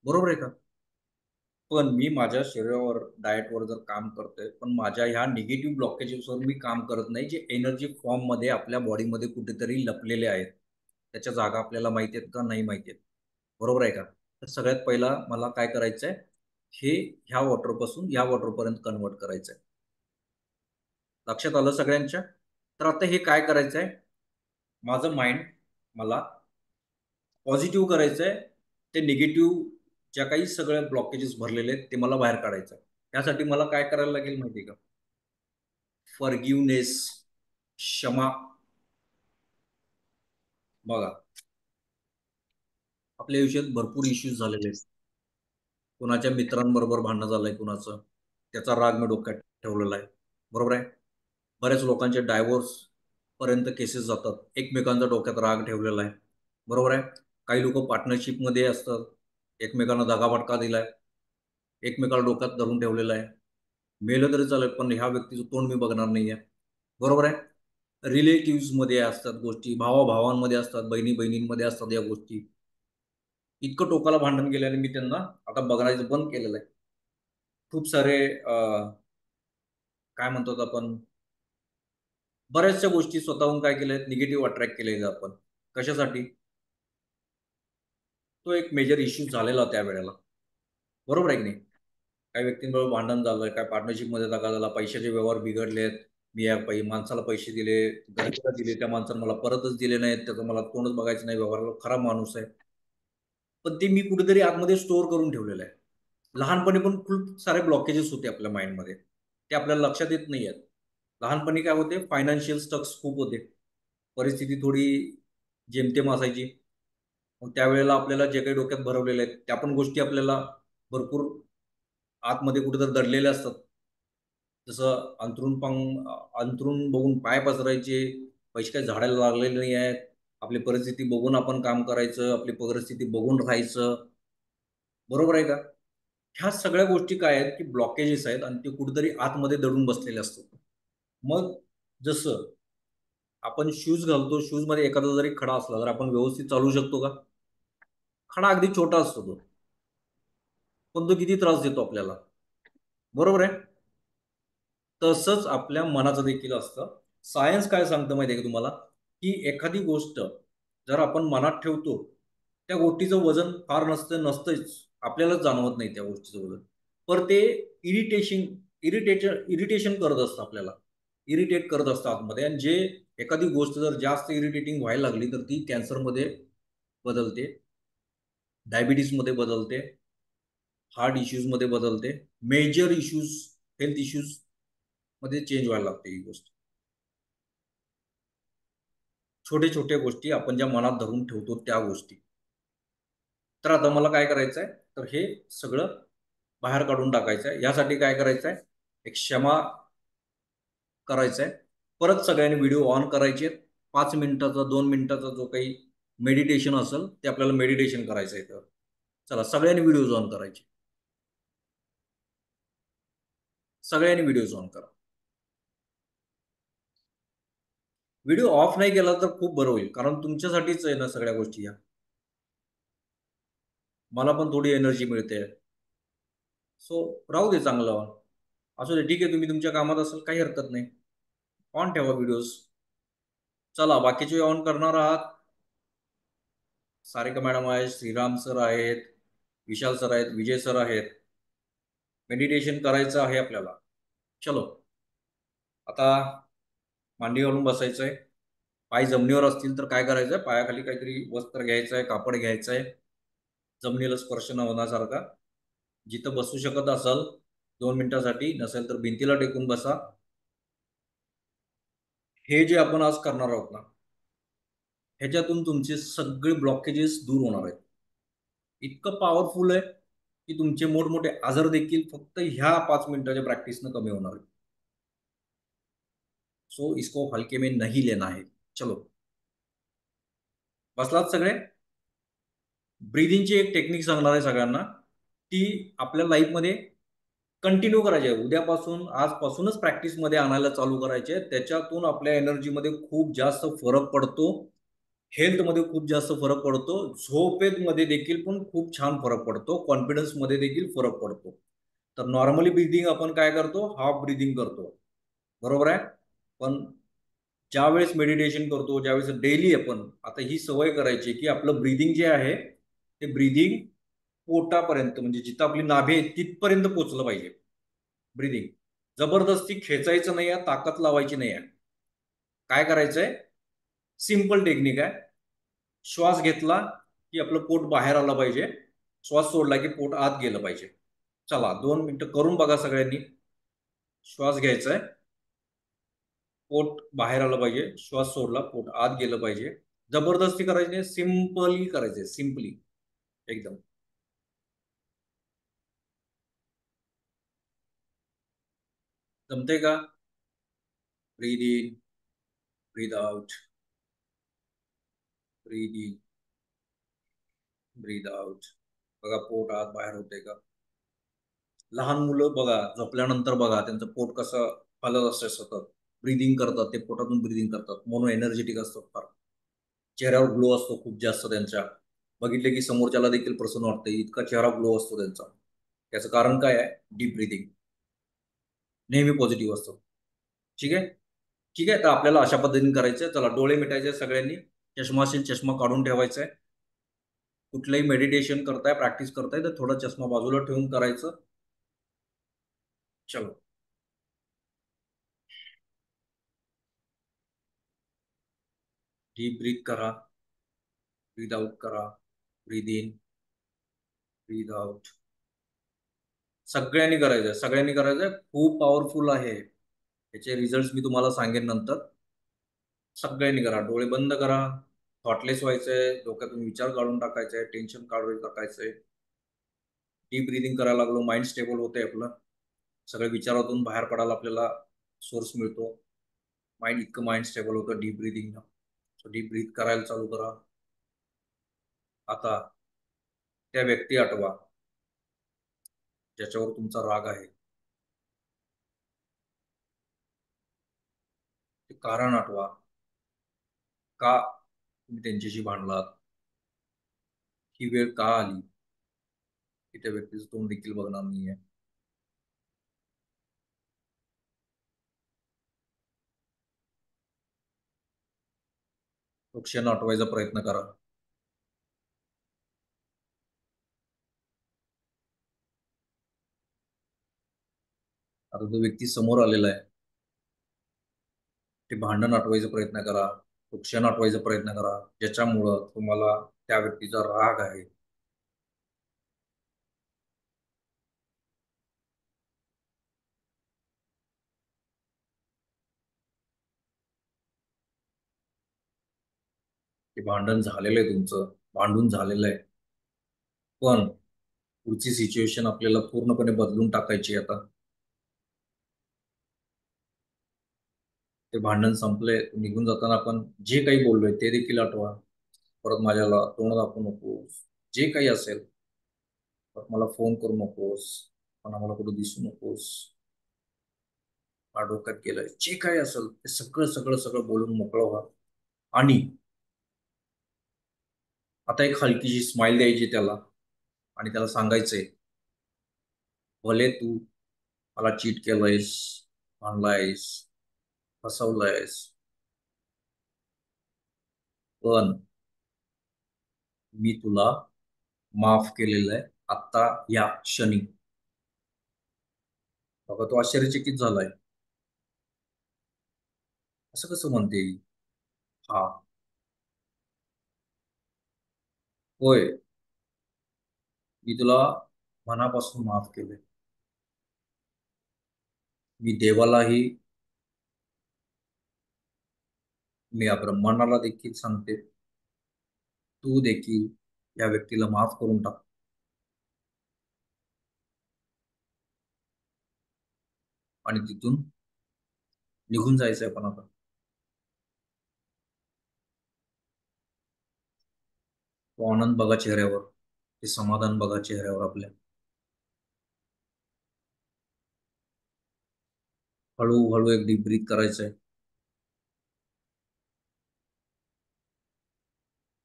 बरोबर आहे का? पण मी माझ्या शरीरावर, डाएटवर जर काम करतोय, पण माझ्या ह्या निगेटिव्ह ब्लॉकेजेसवर मी काम करत नाही, जे एनर्जी फॉर्म मध्ये आपल्या बॉडीमध्ये कुठेतरी लपलेले आहेत. त्याच्या जागा आपल्याला माहिती आहेत का? नाही माहिती आहेत. बरोबर आहे का? तर सगळ्यात पहिला मला काय करायचं आहे, हे ह्या वॉटरपासून या वॉटरपर्यंत कन्वर्ट करायचं आहे. लक्षात आलं सगळ्यांच्या? तर आता हे काय करायचं आहे, माझं माइंड मला पॉझिटिव्ह करायचं आहे. ते निगेटिव्ह ज्या काही सगळ्या ब्लॉकेजेस भरलेले आहेत, ते मला बाहेर काढायचं आहे. त्यासाठी मला काय करायला लागेल माहिती आहे का? फॉरगिव्हनेस, क्षमा. बघा, आपल्या आयुष्यात भरपूर इश्यूज झालेले आहेत. कुणाच्या मित्रांबरोबर भांडणं झालंय कुणाचं, त्याचा राग मी डोक्यात ठेवलेला आहे. बरोबर आहे? बऱ्याच लोकांचे डायव्होर्स पर्यंत केसेस जातात, एकमेकांचा डोक्यात राग ठेवलेला आहे. बरोबर आहे? काही लोक पार्टनरशिपमध्ये असतात, एकमेकांना दगाफटका दिलाय, एकमेकाला डोक्यात धरून ठेवलेला आहे. मेलं तरी चालेल, पण ह्या व्यक्तीचं तोंड मी बघणार नाही आहे. बरोबर आहे? रिलेटिव्ह मध्ये असतात गोष्टी, भावाभावांमध्ये असतात, बहिणी बहिणींमध्ये असतात या गोष्टी. इतकं टोकाला भांडण गेल्याने मी त्यांना आता बघायचं बंद केलेलं आहे. खूप सारे काय म्हणतात आपण, बऱ्याचशा गोष्टी स्वतःहून काय केल्या आहेत, निगेटिव्ह अट्रॅक्ट केले आपण. कशासाठी? तो एक मेजर इश्यू झालेला त्यावेळेला, बरोबर आहे की नाही? काही व्यक्तींबरोबर भांडण झालं, काय पार्टनरशिपमध्ये दगा झाला, पैशाचे व्यवहार बिघडलेत, मी या माणसाला पैसे दिले, गरजेला दिले, त्या माणसाने मला परतच दिले नाहीत, त्याचं मला तोंडच बघायचं नाही, व्यवहाराला खरा माणूस आहे, पण ते मी कुठेतरी आतमध्ये स्टोअर करून ठेवलेलं आहे. लहानपणी पण खूप सारे ब्लॉकेजेस होते आपल्या माइंडमध्ये, ते आपल्याला लक्षात येत नाही आहेत. लहानपणी काय होते, फायनान्शियल स्टक्स खूप होते, परिस्थिती थोडी जेमतेम असायची. मग त्यावेळेला आपल्याला जे काही डोक्यात भरवलेले आहेत त्या पण गोष्टी आपल्याला भरपूर आतमध्ये कुठेतरी दडलेले असतात. जसं अंथरूण बघून पाय पसरायचे, पैसे काही झाडायला लागलेले नाही आहेत, आपली परिस्थिती बघून आपण काम करायचं, आपली परिस्थिती बघून राहायचं, बरोबर आहे का? ह्या सगळ्या गोष्टी काय आहेत की ब्लॉकेजेस आहेत आणि ते कुठेतरी आतमध्ये दडून बसलेले असतात. मग जसं आपण शूज घालतो, शूज मध्ये एखादा जरी खडा असला तर आपण व्यवस्थित चालू शकतो का? खडा अगदी छोटा असतो तो, पण तो किती त्रास देतो आपल्याला, बरोबर आहे? तसंच आपल्या मनाचं देखील असतं. सायन्स काय सांगतं माहिती आहे का तुम्हाला, की एखादी गोष्ट जर आपण मनात ठेवतो, त्या गोष्टीचं वजन फार नसतंच, आपल्यालाच जाणवत नाही त्या गोष्टीचं वजन, पण ते इरिटेशन करत असतं आपल्याला, इरिटेट करत असतं आतमध्ये. आणि जे एखादी गोष्ट जर जास्त इरिटेटिंग व्हायला लागली तर ती कॅन्सरमध्ये बदलते, डायबिटीसमध्ये बदलते, हार्ट इश्यूजमध्ये बदलते, मेजर इश्यूज, हेल्थ इश्यूज मध्ये चेंज व्हायला लागते ही गोष्ट. छोटे छोटे गोष्टी आपण ज्या मनात धरून ठेवतो त्या गोष्टी. तर आता मला काय करायचं आहे, तर हे सगळं बाहेर काढून टाकायचं आहे. यासाठी काय करायचं आहे, एक क्षमा करायचं आहे. परत सगळ्यांनी व्हिडिओ ऑन करायचे, 5 मिनिटाचा 2 मिनिटाचा जो काही मेडिटेशन असेल ते आपल्याला मेडिटेशन करायचं आहे. तर चला सगळ्यांनी व्हिडिओज ऑन करायचे, सगळ्यांनी व्हिडिओज ऑन करा. व्हिडिओ ऑफ नाही केला तर खूप बरं होईल, कारण तुमच्यासाठीच आहे ना सगळ्या गोष्टी या. मला पण थोडी एनर्जी मिळते, सो राहू दे चांगलं, असू दे, ठीक आहे. तुम्ही तुमच्या कामात असाल काही हरकत नाही, ऑन ठेवा व्हिडिओज. चला बाकीचे ऑन करणार आहात, सारिका मॅडम आहेत, श्रीराम सर आहेत, विशाल सर आहेत, विजय सर आहेत. मेडिटेशन करायचं आहे आपल्याला. चलो आता मांडी घालून बसायचं आहे. पाय जमिनीवर असतील तर काय करायचं, पायाखाली काहीतरी वस्त्र घ्यायचं आहे, कापड घ्यायचं आहे, जमिनीला स्पर्श न होण्यासारखा. जिथं बसू शकत असाल 2 मिनिटासाठी, नसेल तर भिंतीला टेकून बसा. हे जे आपण आज करणार आहोत ना, ह्याच्यातून तुमचे सगळे ब्लॉकेजेस दूर होणार आहेत. इतकं पॉवरफुल आहे की तुमचे मोठमोठे आजार देखील फक्त ह्या 5 मिनिटाच्या प्रॅक्टिसनं कमी होणार आहेत. सो इसको हलके में नहीं लेना है. चलो बसलात सगळे? ब्रीदिंगची एक टेक्निक सांगणार आहे सगळ्यांना, ती आपल्या लाईफमध्ये कंटिन्यू करायची आहे. उद्यापासून आजपासूनच प्रॅक्टिसमध्ये आणायला चालू करायचे. त्याच्यातून आपल्या एनर्जीमध्ये खूप जास्त फरक पडतो, हेल्थमध्ये खूप जास्त फरक पडतो, झोपेमध्ये देखील पण खूप छान फरक पडतो, कॉन्फिडन्समध्ये देखील फरक पडतो. तर नॉर्मली ब्रीदिंग आपण काय करतो, हाफ ब्रीदिंग करतो, बरोबर आहे. पण ज्यावेळेस मेडिटेशन करतो, ज्यावेळेस डेली आपण आता ही सवय करायची की आपलं ब्रीदिंग जे आहे ते ब्रीदिंग पोटापर्यंत, म्हणजे जिथं आपली नाभी आहे तिथपर्यंत पोचलं पाहिजे. ब्रीदिंग जबरदस्ती खेचायचं नाही आहे, ताकद लावायची नाही आहे. काय करायचंय, सिंपल टेक्निक आहे. श्वास घेतला की आपलं पोट बाहेर आलं पाहिजे, श्वास सोडला की पोट आत गेलं पाहिजे. चला 2 मिनिटं करून बघा सगळ्यांनी. श्वास घ्यायचा आहे, पोट बाहेर आलं पाहिजे, श्वास सोडला पोट आत गेलं पाहिजे. जबरदस्ती करायची नाही, सिंपली करायचंय, सिंपली एकदम. जमते का? Breathe in, breathe out, breathe in, breathe out. बघा पोट आत बाहेर होते का? लहान मुलं बघा झोपल्यानंतर बघा त्यांचं पोट कसं हलत असते, सतत ब्रीदिंग करतात, ते पोटातून ब्रीदिंग करतात, म्हणून एनर्जेटिक असतात फार. चेहऱ्यावर ग्लो असतो खूप जास्त त्यांच्या, बघितले की समोरच्याला देखील प्रसन्न वाटते, इतका चेहरा ग्लो असतो त्यांचा. त्याचं कारण काय आहे, डीप ब्रीदिंग, नेहमी पॉझिटिव्ह असतो. ठीक आहे, ठीक आहे. तर आपल्याला अशा पद्धतीने करायचं. चला डोळे मिटायचे सगळ्यांनी, चष्मा असेल चष्मा काढून ठेवायचा आहे. कुठलंही मेडिटेशन करताय, प्रॅक्टिस करताय तर थोडा चष्मा बाजूला ठेवून करायचं. चलो. डीप ब्रीथ करा, ब्रीथ आउट करा, ब्रीथ इन, ब्रीथ आउट. सगळ्यांनी करायचंय. खूप पॉवरफुल आहे. याचे रिझल्ट मी तुम्हाला सांगेन नंतर. सगळ्यांनी करा. डोळे बंद करा. थॉटलेस व्हायचंय, डोक्यातून विचार काढून टाकायचे, टेन्शन काढून टाकायचंय. डीप ब्रीदिंग करायला लागलो, माइंड स्टेबल होतंय आपलं. सगळ्या विचारातून बाहेर पडायला आपल्याला सोर्स मिळतो. इतकं माइंड स्टेबल होतं डीप ब्रीदिंगनं. सो डीप ब्रीथ करायला चालू करा. आता त्या व्यक्ती आठवा ज्याच्यावर तुमचा राग आहे. ते कारण आठवा, का तुम्ही त्यांच्याशी भांडलात, ही वेळ का आली की त्या व्यक्तीचं तोंड देखील बघणार नाहीये. तो क्षण आठवायचा प्रयत्न करा. आता तो व्यक्ती समोर आलेला आहे. ते भांडण आठवायचा प्रयत्न करा. तो क्षण आठवायचा प्रयत्न करा ज्याच्यामुळं तुम्हाला त्या व्यक्तीचा राग आहे. ते भांडण झालेलं आहे, तुमचं भांडून झालेलं आहे. पण पुढची सिच्युएशन आपल्याला पूर्णपणे बदलून टाकायची आता. ते भांडण संपले, निघून जाताना आपण जे काही बोललोय ते देखील आठवा. परत माझ्याला तोंड दाखवू नकोस, जे काही असेल. परत मला फोन करू नकोस, पण आम्हाला कुठं दिसू नकोस. डोक्यात केलंय जे काही असेल ते सगळं सगळं सगळं बोलून मोकळं व्हा. आणि आता एक हलकीशी स्माइल द्यायची त्याला आणि त्याला सांगायचंय, भले तू मला चीट केलंयस, भांडलायस, फसवलंयस, पण मी तुला माफ केलेलं आहे आत्ता या क्षणी. बघा तो आश्चर्यचकित झालाय. असं कसं म्हणते? हा, होय, मी तुला मनापासून माफ केले. मी देवालाही, मी या ब्रह्मांडाला देखील सांगते, तू देखील या व्यक्तीला माफ करून टाक. आणि तिथून निघून जायचंय आपण आता. तो आनंद बघा चेहऱ्यावर, ते समाधान बघा चेहऱ्यावर आपल्या. हळूहळू एक डीप ब्रीथ करायचंय.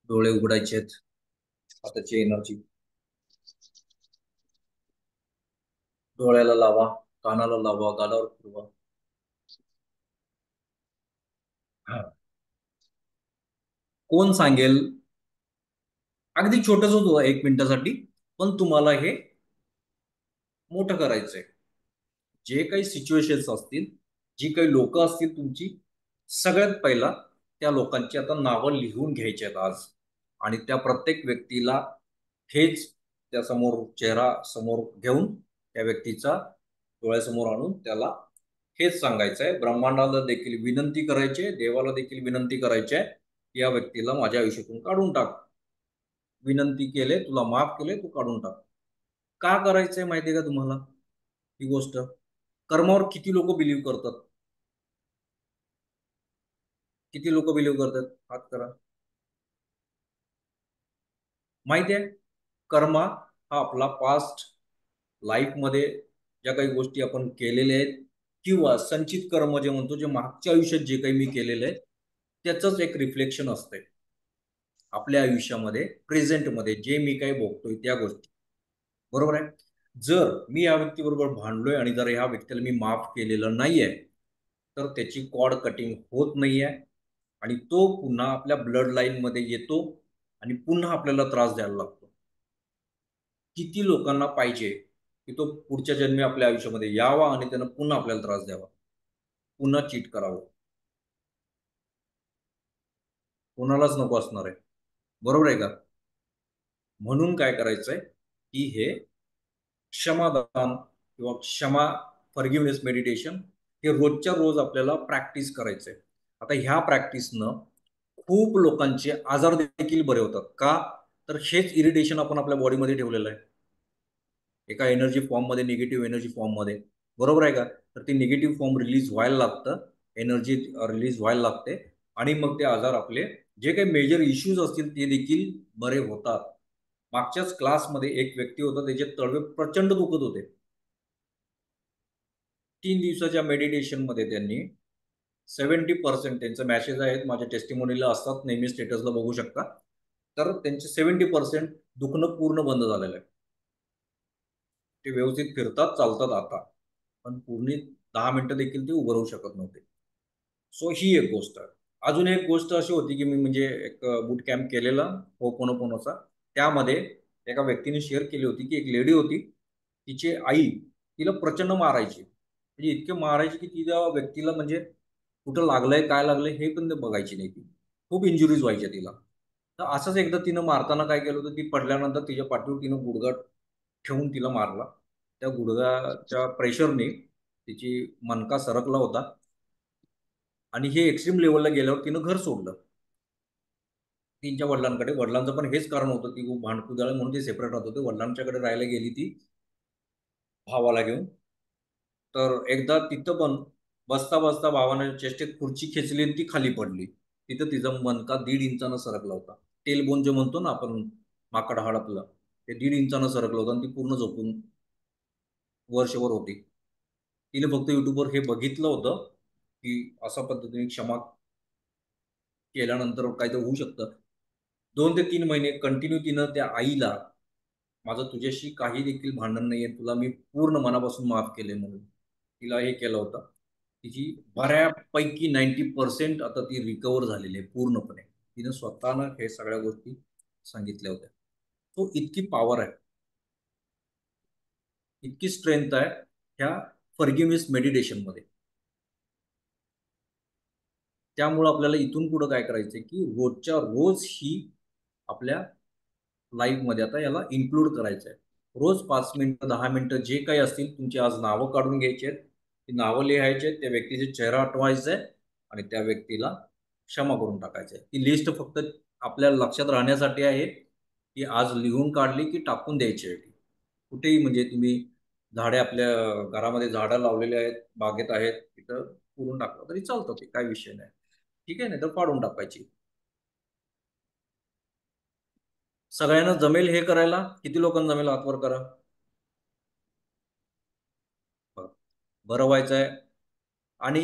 डोळे उघडायचे आहेत. आताची एनर्जी डोळ्याला लावा, कानाला लावा, गालावर फिरवा. कोण सांगेल, अगदी छोटंच होतं 1 मिनिटासाठी, पण तुम्हाला हे मोठं करायचंय. जे काही सिच्युएशन्स असतील, जी काही लोक असतील तुमची, सगळ्यात पहिला त्या लोकांची आता नावं लिहून घ्यायची आहेत आज. आणि त्या प्रत्येक व्यक्तीला हेच त्या समोर चेहरा समोर घेऊन त्या व्यक्तीचा डोळ्यासमोर आणून त्याला हेच सांगायचं आहे. ब्रह्मांडाला देखील विनंती करायची आहे, देवाला देखील विनंती करायची आहे, या व्यक्तीला माझ्या आयुष्यातून काढून टाक. विनंती केले, तुला माफ केले, तू काढून टाक. का करायचंय माहितीये का तुम्हाला ही गोष्ट? कर्मावर किती लोक बिलीव्ह करतात? किती लोक बिलीव्ह करतात? हात करा. माहिती आहे, कर्मा हा आपला पास्ट लाईफमध्ये ज्या काही गोष्टी आपण केलेल्या आहेत, किंवा संचित कर्म जे म्हणतो, जे मागच्या आयुष्यात जे काही मी केलेलं आहे त्याचंच एक रिफ्लेक्शन असतंय आपल्या आयुष्यामध्ये, प्रेझेंटमध्ये जे मी काही भोगतोय त्या गोष्टी. बरोबर आहे. जर मी या व्यक्तीबरोबर भांडलोय आणि जर ह्या व्यक्तीला मी माफ केलेलं नाहीये, तर त्याची कॉर्ड कटिंग होत नाहीये आणि तो पुन्हा आपल्या ब्लड लाईन मध्ये येतो आणि पुन्हा आपल्याला त्रास द्यायला लागतो. किती लोकांना पाहिजे की तो पुढच्या जन्मी आपल्या आयुष्यामध्ये यावा आणि त्यानं पुन्हा आपल्याला त्रास द्यावा, पुन्हा चीट करावं? कोणालाच नको असणार आहे, बरोबर आहे का? म्हणून काय करायचंय की हे क्षमादान किंवा क्षमा फॉरगिव्हनेस मेडिटेशन हे रोजच्या रोज आपल्याला प्रॅक्टिस करायचंय. आता ह्या प्रॅक्टिसनं खूप लोकांचे आजार देखील बरे होतात. का? तर हेच इरिटेशन आपण आपल्या बॉडीमध्ये ठेवलेलं आहे, एका एनर्जी फॉर्ममध्ये, निगेटिव्ह एनर्जी फॉर्ममध्ये, बरोबर आहे का? तर ती निगेटिव्ह फॉर्म रिलीज व्हायला लागतं, एनर्जी रिलीज व्हायला लागते आणि मग ते आजार आपले जे काही मेजर इश्यूज असतील ते देखील बरे होतात. मागच्याच क्लासमध्ये एक व्यक्ती होता, त्याचे तळवे प्रचंड दुखत होते. 3 दिवसाच्या मेडिटेशनमध्ये त्यांनी 70% त्यांचे मॅसेज आहेत, माझ्या टेस्टिमोनीला असतात, नेहमी स्टेटसला बघू शकता. तर त्यांचे 70% दुखणं पूर्ण बंद झालेलं आहे. ते व्यवस्थित फिरतात, चालतात आता. पण पूर्ण 10 मिनिटं देखील ते उभं राहू शकत नव्हते. सो ही एक गोष्ट आहे. अजून एक गोष्ट अशी होती की मी म्हणजे एक बूट कॅम्प केलेला होपोनोपोनोचा. त्यामध्ये एका व्यक्तीने शेअर केली होती की एक लेडी होती, तिची आई तिला प्रचंड मारायची. म्हणजे इतके मारायचे की तिच्या व्यक्तीला म्हणजे कुठं लागलंय, काय लागलंय हे पण ते बघायची नाही ती. खूप इंजुरीज व्हायच्या तिला. तर असंच एकदा तिनं मारताना काय केलं होतं, ती पडल्यानंतर तिच्या पाठीवर तिनं गुडघा ठेवून तिला मारला. त्या गुडघ्याच्या प्रेशरने तिची मणका सरकला होता आणि हे एक्स्ट्रीम लेवलला गेल्यावर तिनं घर सोडलं तिच्या वडिलांकडे. वडिलांचं पण हेच कारण होतं की खूप भांडकुदळ म्हणून ते सेपरेट राहत होते. वडिलांच्याकडे राहायला गेली ती भावाला घेऊन. तर एकदा तिथं पण बसता बसता भावाने चेष्टेत खुर्ची खेचली आणि ती खाली पडली. तिथं तिचा मणका 1.5 इंचानं सरकला होता. टेलबोन जे म्हणतो ना आपण, माकड हाड आपलं, ते 1.5 इंचानं सरकलं होतं आणि ती पूर्ण झोपून वर्षभर होती. तिने फक्त युट्यूबवर हे बघितलं होतं की अशा पद्धतीने क्षमा केल्यानंतर काहीतरी होऊ शकतं. 2 ते 3 महिने कंटिन्यू तिनं त्या आईला, माझं तुझ्याशी काही देखील भांडण नाहीये, तुला मी पूर्ण मनापासून माफ केले म्हणून तिला हे केलं होतं. तिची बऱ्यापैकी 90% आता ती रिकवर झालेली आहे पूर्णपणे. तिनं स्वतःनं हे सगळ्या गोष्टी सांगितल्या होत्या. तो इतकी पॉवर आहे, इतकी स्ट्रेंथ आहे ह्या फॉरगिव्हनेस मेडिटेशनमध्ये. त्यामुळं आपल्याला इथून पुढं काय करायचं की रोजच्या रोज ही आपल्या लाईफमध्ये आता याला इन्क्लूड करायचं आहे. रोज 5 मिनिटं, 10 मिनिटं जे काही असतील, तुमची आज नावं काढून घ्यायची आहेत, ती नावं लिहायची आहेत, त्या व्यक्तीचे चेहरा आठवायचा आहे आणि त्या व्यक्तीला क्षमा करून टाकायचं आहे. ती लिस्ट फक्त आपल्या लक्षात राहण्यासाठी आहे, की आज लिहून काढली की टाकून द्यायची आहे ती. कुठेही म्हणजे तुम्ही झाडे आपल्या घरामध्ये झाडं लावलेली आहेत, बागेत आहेत, तिथं पुरून टाकलं तरी चालतं, ते काय विषय नाही. ठीक आहे, नाही तर पाडून टाकायची. सगळ्यांना जमेल हे करायला? किती लोकांना जमेल हात वर करा. बरं व्हायचं आहे. आणि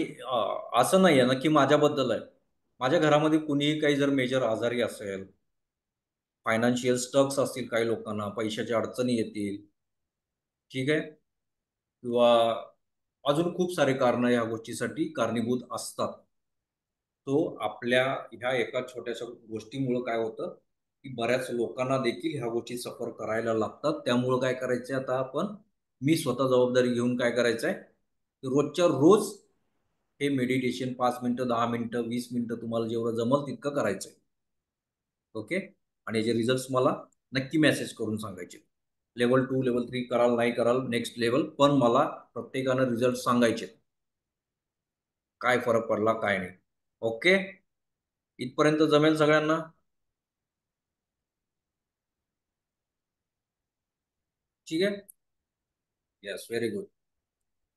असं नाही आहे ना की माझ्याबद्दल आहे. माझ्या घरामध्ये कुणीही काही जर मेजर आजारी असेल, फायनान्शियल स्ट्रक्स असतील, काही लोकांना पैशाच्या अडचणी येतील, ठीक आहे, किंवा अजून खूप सारे कारणं या गोष्टीसाठी कारणीभूत असतात. तो आपल्या ह्या एका छोट्याशा गोष्टीमुळं काय होतं की बऱ्याच लोकांना देखील ह्या गोष्टी सफर करायला लागतात. त्यामुळं काय करायचं आता आपण, मी स्वतः जबाबदारी घेऊन काय करायचं आहे, रोजच्या रोज हे मेडिटेशन 5 मिनिटं, 10 मिनिटं, 20 मिनिटं तुम्हाला जेवढं जमल तितकं करायचं आहे. ओके. आणि याचे रिझल्ट्स मला नक्की मेसेज करून सांगायचे. लेवल 2, लेवल 3 कराल, नाही कराल, नेक्स्ट लेवल, पण मला प्रत्येकानं रिझल्ट सांगायचे, काय फरक पडला काय नाही. ओके. इथपर्यंत जमेल सगळ्यांना? ठीक आहे. Yes, very good.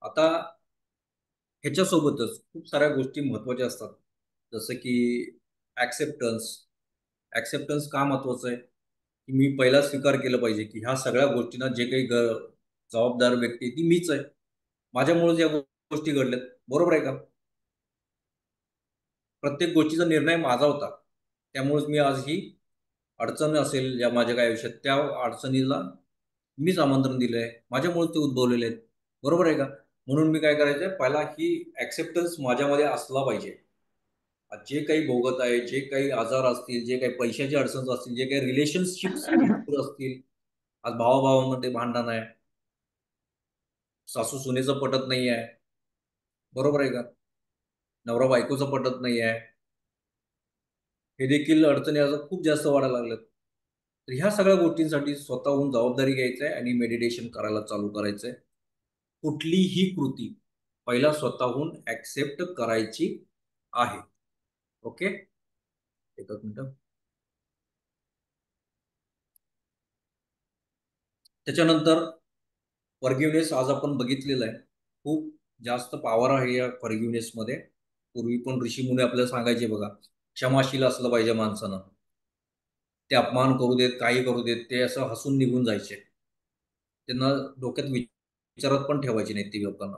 आता ह्याच्यासोबतच खूप साऱ्या गोष्टी महत्त्वाच्या असतात, जसं की ॲक्सेप्टन्स. ॲक्सेप्टन्स का महत्त्वाचं आहे की मी पहिला स्वीकार केलं पाहिजे की ह्या सगळ्या गोष्टींना जे काही जबाबदार व्यक्ती ती मीच आहे. माझ्यामुळेच या गोष्टी घडल्यात, बरोबर आहे का? प्रत्येक गोष्टीचा निर्णय माझा होता. त्यामुळेच मी आज ही अडचण असेल या माझ्या काय आयुष्यात, त्या अडचणीला मीच आमंत्रण दिलं आहे. माझ्यामुळे ते उद्भवलेले आहेत, बरोबर आहे का? म्हणून मी काय करायचं, पहिला ही ॲक्सेप्टन्स माझ्यामध्ये असला पाहिजे. आज जे काही भोगत आहे, जे काही आजार असतील, जे काही पैशाची अडचण असतील, जे काही रिलेशनशिप्स इश्यूज असतील, आज भावाभावामध्ये भांडण आहे, सासू सुनेचं पटत नाही आहे, बरोबर आहे का? नवरा बायकोचं पटत नाही आहे, हे देखील अडचणी आज खूप जास्त वाढायला लागल्यात. तर ह्या सगळ्या गोष्टींसाठी स्वतःहून जबाबदारी घ्यायचं आहे आणि मेडिटेशन करायला चालू करायचंय. कुठलीही कृती पहिला स्वतःहून ऍक्सेप्ट करायची आहे. ओके, एकच मिनिट. त्याच्यानंतर फॉरगिव्हनेस आज आपण बघितलेलं आहे, खूप जास्त पॉवर आहे या फॉरगिव्हनेसमध्ये. पूर्वी पण ऋषीमुनी आपल्याला सांगायचे बघा, क्षमाशील असलं पाहिजे माणसानं. ते अपमान करू देत, काही करू देत, ते असं हसून निघून जायचे. त्यांना डोक्यात विचारत पण ठेवायचे नाही ती लोकांना.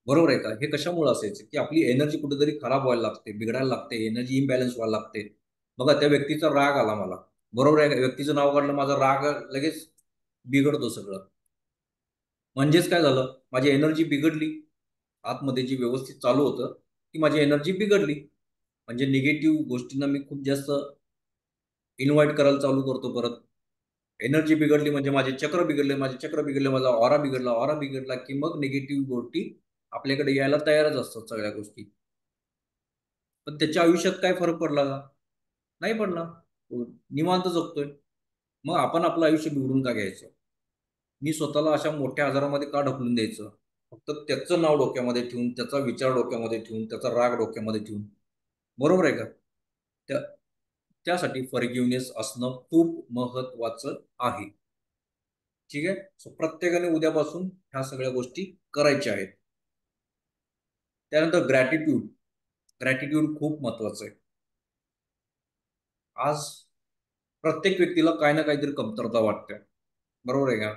बरोबर आहे का? हे कशामुळे असायचं की आपली एनर्जी कुठेतरी खराब व्हायला लागते, बिघडायला लागते, एनर्जी इम्बॅलन्स व्हायला लागते. बघा, त्या व्यक्तीचा राग आला मला, बरोबर आहे का? व्यक्तीचं नाव काढलं, माझा राग लगेच बिघडतो सगळं. म्हणजेच काय झालं, माझी एनर्जी बिघडली. आतमध्ये जी व्यवस्थित चालू होतं ती माझी एनर्जी बिघडली. म्हणजे निगेटिव्ह गोष्टींना मी खूप जास्त इन्व्हाइट करायला चालू करतो परत. एनर्जी बिघडली म्हणजे माझे चक्र बिघडले, माझे चक्र बिघडले, माझा ऑरा बिघडला, ऑरा बिघडला की मग निगेटिव्ह गोष्टी आपल्याकडे यायला तयारच असतात सगळ्या गोष्टी. पण त्याच्या आयुष्यात काय फरक पडला का? नाही पडला. तो निवांत जगतोय. मग आपण आपलं आयुष्य बिघडून का घ्यायचं? मी स्वतःला अशा मोठ्या आजारामध्ये का ढकलून द्यायचं? फक्त त्याचं नाव डोक्यामध्ये ठेवून, त्याचा विचार डोक्यामध्ये ठेवून, त्याचा राग डोक्यामध्ये ठेवून, बरोबर आहे का? त्या त्यासाठी फॉरगिव्हनेस असणं खूप महत्वाचं आहे. ठीक आहे. सो प्रत्येकाने उद्यापासून ह्या सगळ्या गोष्टी करायच्या आहेत. त्यानंतर ग्रॅटिट्यूड. ग्रॅटिट्यूड खूप महत्वाचं आहे. आज प्रत्येक व्यक्तीला काही ना काहीतरी कमतरता वाटते, बरोबर आहे का?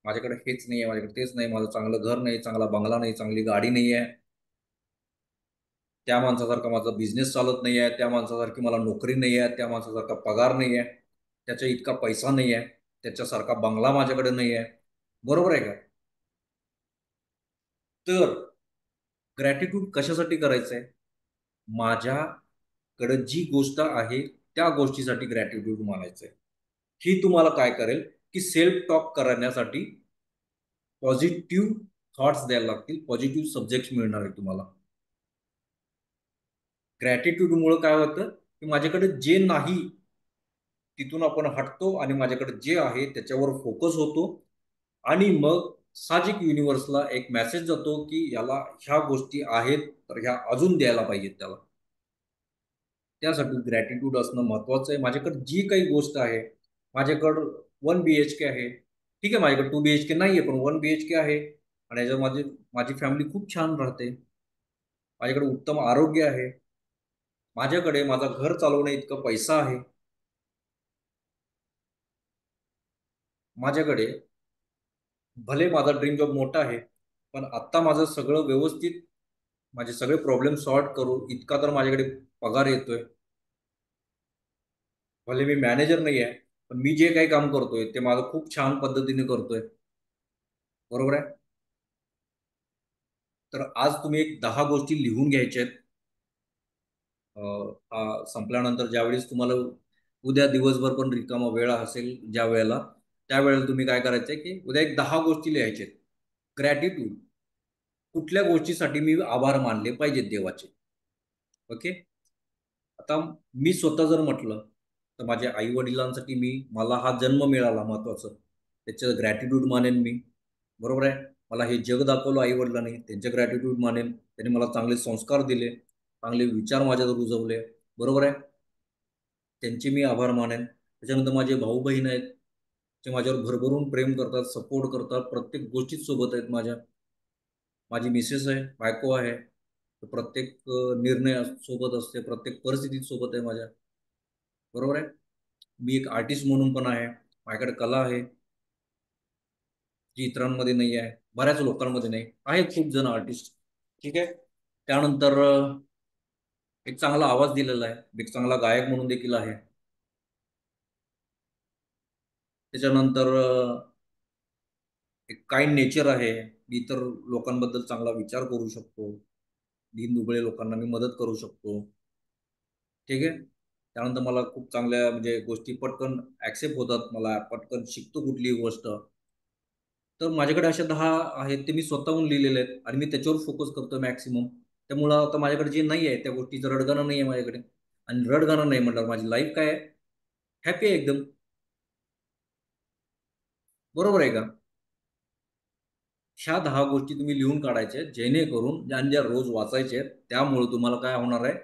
माझ्याकडे हेच नाही आहे, माझ्याकडे तेच नाही, माझं चांगलं घर नाही, चांगला बंगला नाही, चांगली गाडी नाही आहे, त्या माणसासारखा माझा बिझनेस चालत नाही आहे, त्या माणसासारखी मला नोकरी नाही आहे, त्या माणसासारखा पगार नाही आहे, त्याच्या इतका पैसा नाही आहे, त्याच्यासारखा बंगला माझ्याकडे नाही आहे, बरोबर आहे का? तर ग्रॅटिट्यूड कशासाठी करायचं आहे? माझ्याकडे जी गोष्ट आहे त्या गोष्टीसाठी ग्रॅटिट्यूड मानायचं आहे. ही तुम्हाला काय करेल की सेल्फ टॉक करण्यासाठी पॉझिटिव्ह थॉट्स द्यायला लागतील, पॉझिटिव्ह सब्जेक्ट मिळणार आहे तुम्हाला. ग्रॅटिट्यूडमुळे काय होतं की माझ्याकडे जे नाही तिथून आपण हटतो आणि माझ्याकडे जे आहे त्याच्यावर फोकस होतो. आणि मग साहजिक युनिव्हर्सला एक मेसेज जातो की याला ह्या गोष्टी आहेत तर ह्या अजून द्यायला पाहिजेत त्याला. त्यासाठी ग्रॅटिट्यूड असणं महत्वाचं आहे. माझ्याकडे जी काही गोष्ट आहे, माझ्याकडं 1 BHK आहे, ठीक आहे, माझ्याकडे 2 BHK नाही आहे पण 1 BHK आहे आणि याच्यात माझी माझी फॅमिली खूप छान राहते. माझ्याकडे उत्तम आरोग्य आहे, माझ्याकडे माझं घर चालवण्या इतकं पैसा आहे, माझ्याकडे भले माझा ड्रीम जॉब मोठा आहे पण आत्ता माझं सगळं व्यवस्थित, माझे सगळे प्रॉब्लेम सॉर्ट करू इतका तर माझ्याकडे पगार येतोय. भले मी मॅनेजर नाही आहे पण मी जे काही काम करतोय ते माझं खूप छान पद्धतीने करतोय, बरोबर आहे? तर आज तुम्ही एक 10 गोष्टी लिहून घ्यायच्या आहेत. हा संपल्यानंतर ज्यावेळेस तुम्हाला उद्या दिवसभर पण रिकामा वेळ असेल ज्या वेळेला, त्यावेळेला तुम्ही काय करायचंय की उद्या एक 10 गोष्टी लिहायच्या आहेत. ग्रॅटिट्यूड, कुठल्या गोष्टीसाठी मी आभार मानले पाहिजेत देवाचे. ओके. आता मी स्वतः जर म्हटलं तर माझ्या आई वडिलांसाठी मला हा जन्म मिळाला महत्वाचं, त्याचं ग्रॅटिट्यूड मानेन मी, बरोबर आहे? मला हे जग दाखवलं आई वडिलांनी, त्यांचे ग्रॅटिट्यूड मानेन. त्यांनी मला चांगले संस्कार दिले, चांगले विचार माझ्यात रुजवले, बरोबर आहे? त्यांचे मी आभार मानेन. त्याच्यानंतर माझे भाऊ बहीण आहेत, ते माझ्यावर भरभरून प्रेम करतात, सपोर्ट करतात, प्रत्येक गोष्टीत सोबत आहेत माझ्या. माझी मिसेस आहे, बायको आहे, तर प्रत्येक निर्णय सोबत असते, प्रत्येक परिस्थितीत सोबत आहे माझ्या, बरोबर आहे? मी एक आर्टिस्ट म्हणून पण आहे, माझ्याकडे कला आहे जी इतरांमध्ये नाही आहे, बऱ्याच लोकांमध्ये नाही, आहेत खूप जण आर्टिस्ट, ठीक आहे. त्यानंतर एक चांगला आवाज दिलेला आहे, एक चांगला गायक म्हणून देखील आहे. त्याच्यानंतर एक काइंड नेचर आहे, मी इतर लोकांबद्दल चांगला विचार करू शकतो, दीनदुबळे लोकांना मी मदत करू शकतो. ठीक आहे. त्यानंतर मला खूप चांगल्या म्हणजे गोष्टी पटकन ॲक्सेप्ट होतात, मला पटकन शिकतो कुठलीही गोष्ट. तर माझ्याकडे अशा 10 आहेत ते मी स्वतःहून लिहिलेले आहेत आणि मी त्याच्यावर फोकस करतो मॅक्सिमम. त्यामुळं आता माझ्याकडे जे नाही आहे त्या गोष्टीचं रडगाणं नाही आहे माझ्याकडे. आणि रडगाणं नाही म्हटल्यावर माझी लाईफ काय आहे? हॅपी आहे एकदम. बरोबर आहे का? ह्या 10 गोष्टी तुम्ही लिहून काढायच्या आहेत, जेणेकरून आणि ज्या रोज वाचायच्या आहेत. त्यामुळे तुम्हाला काय होणार आहे,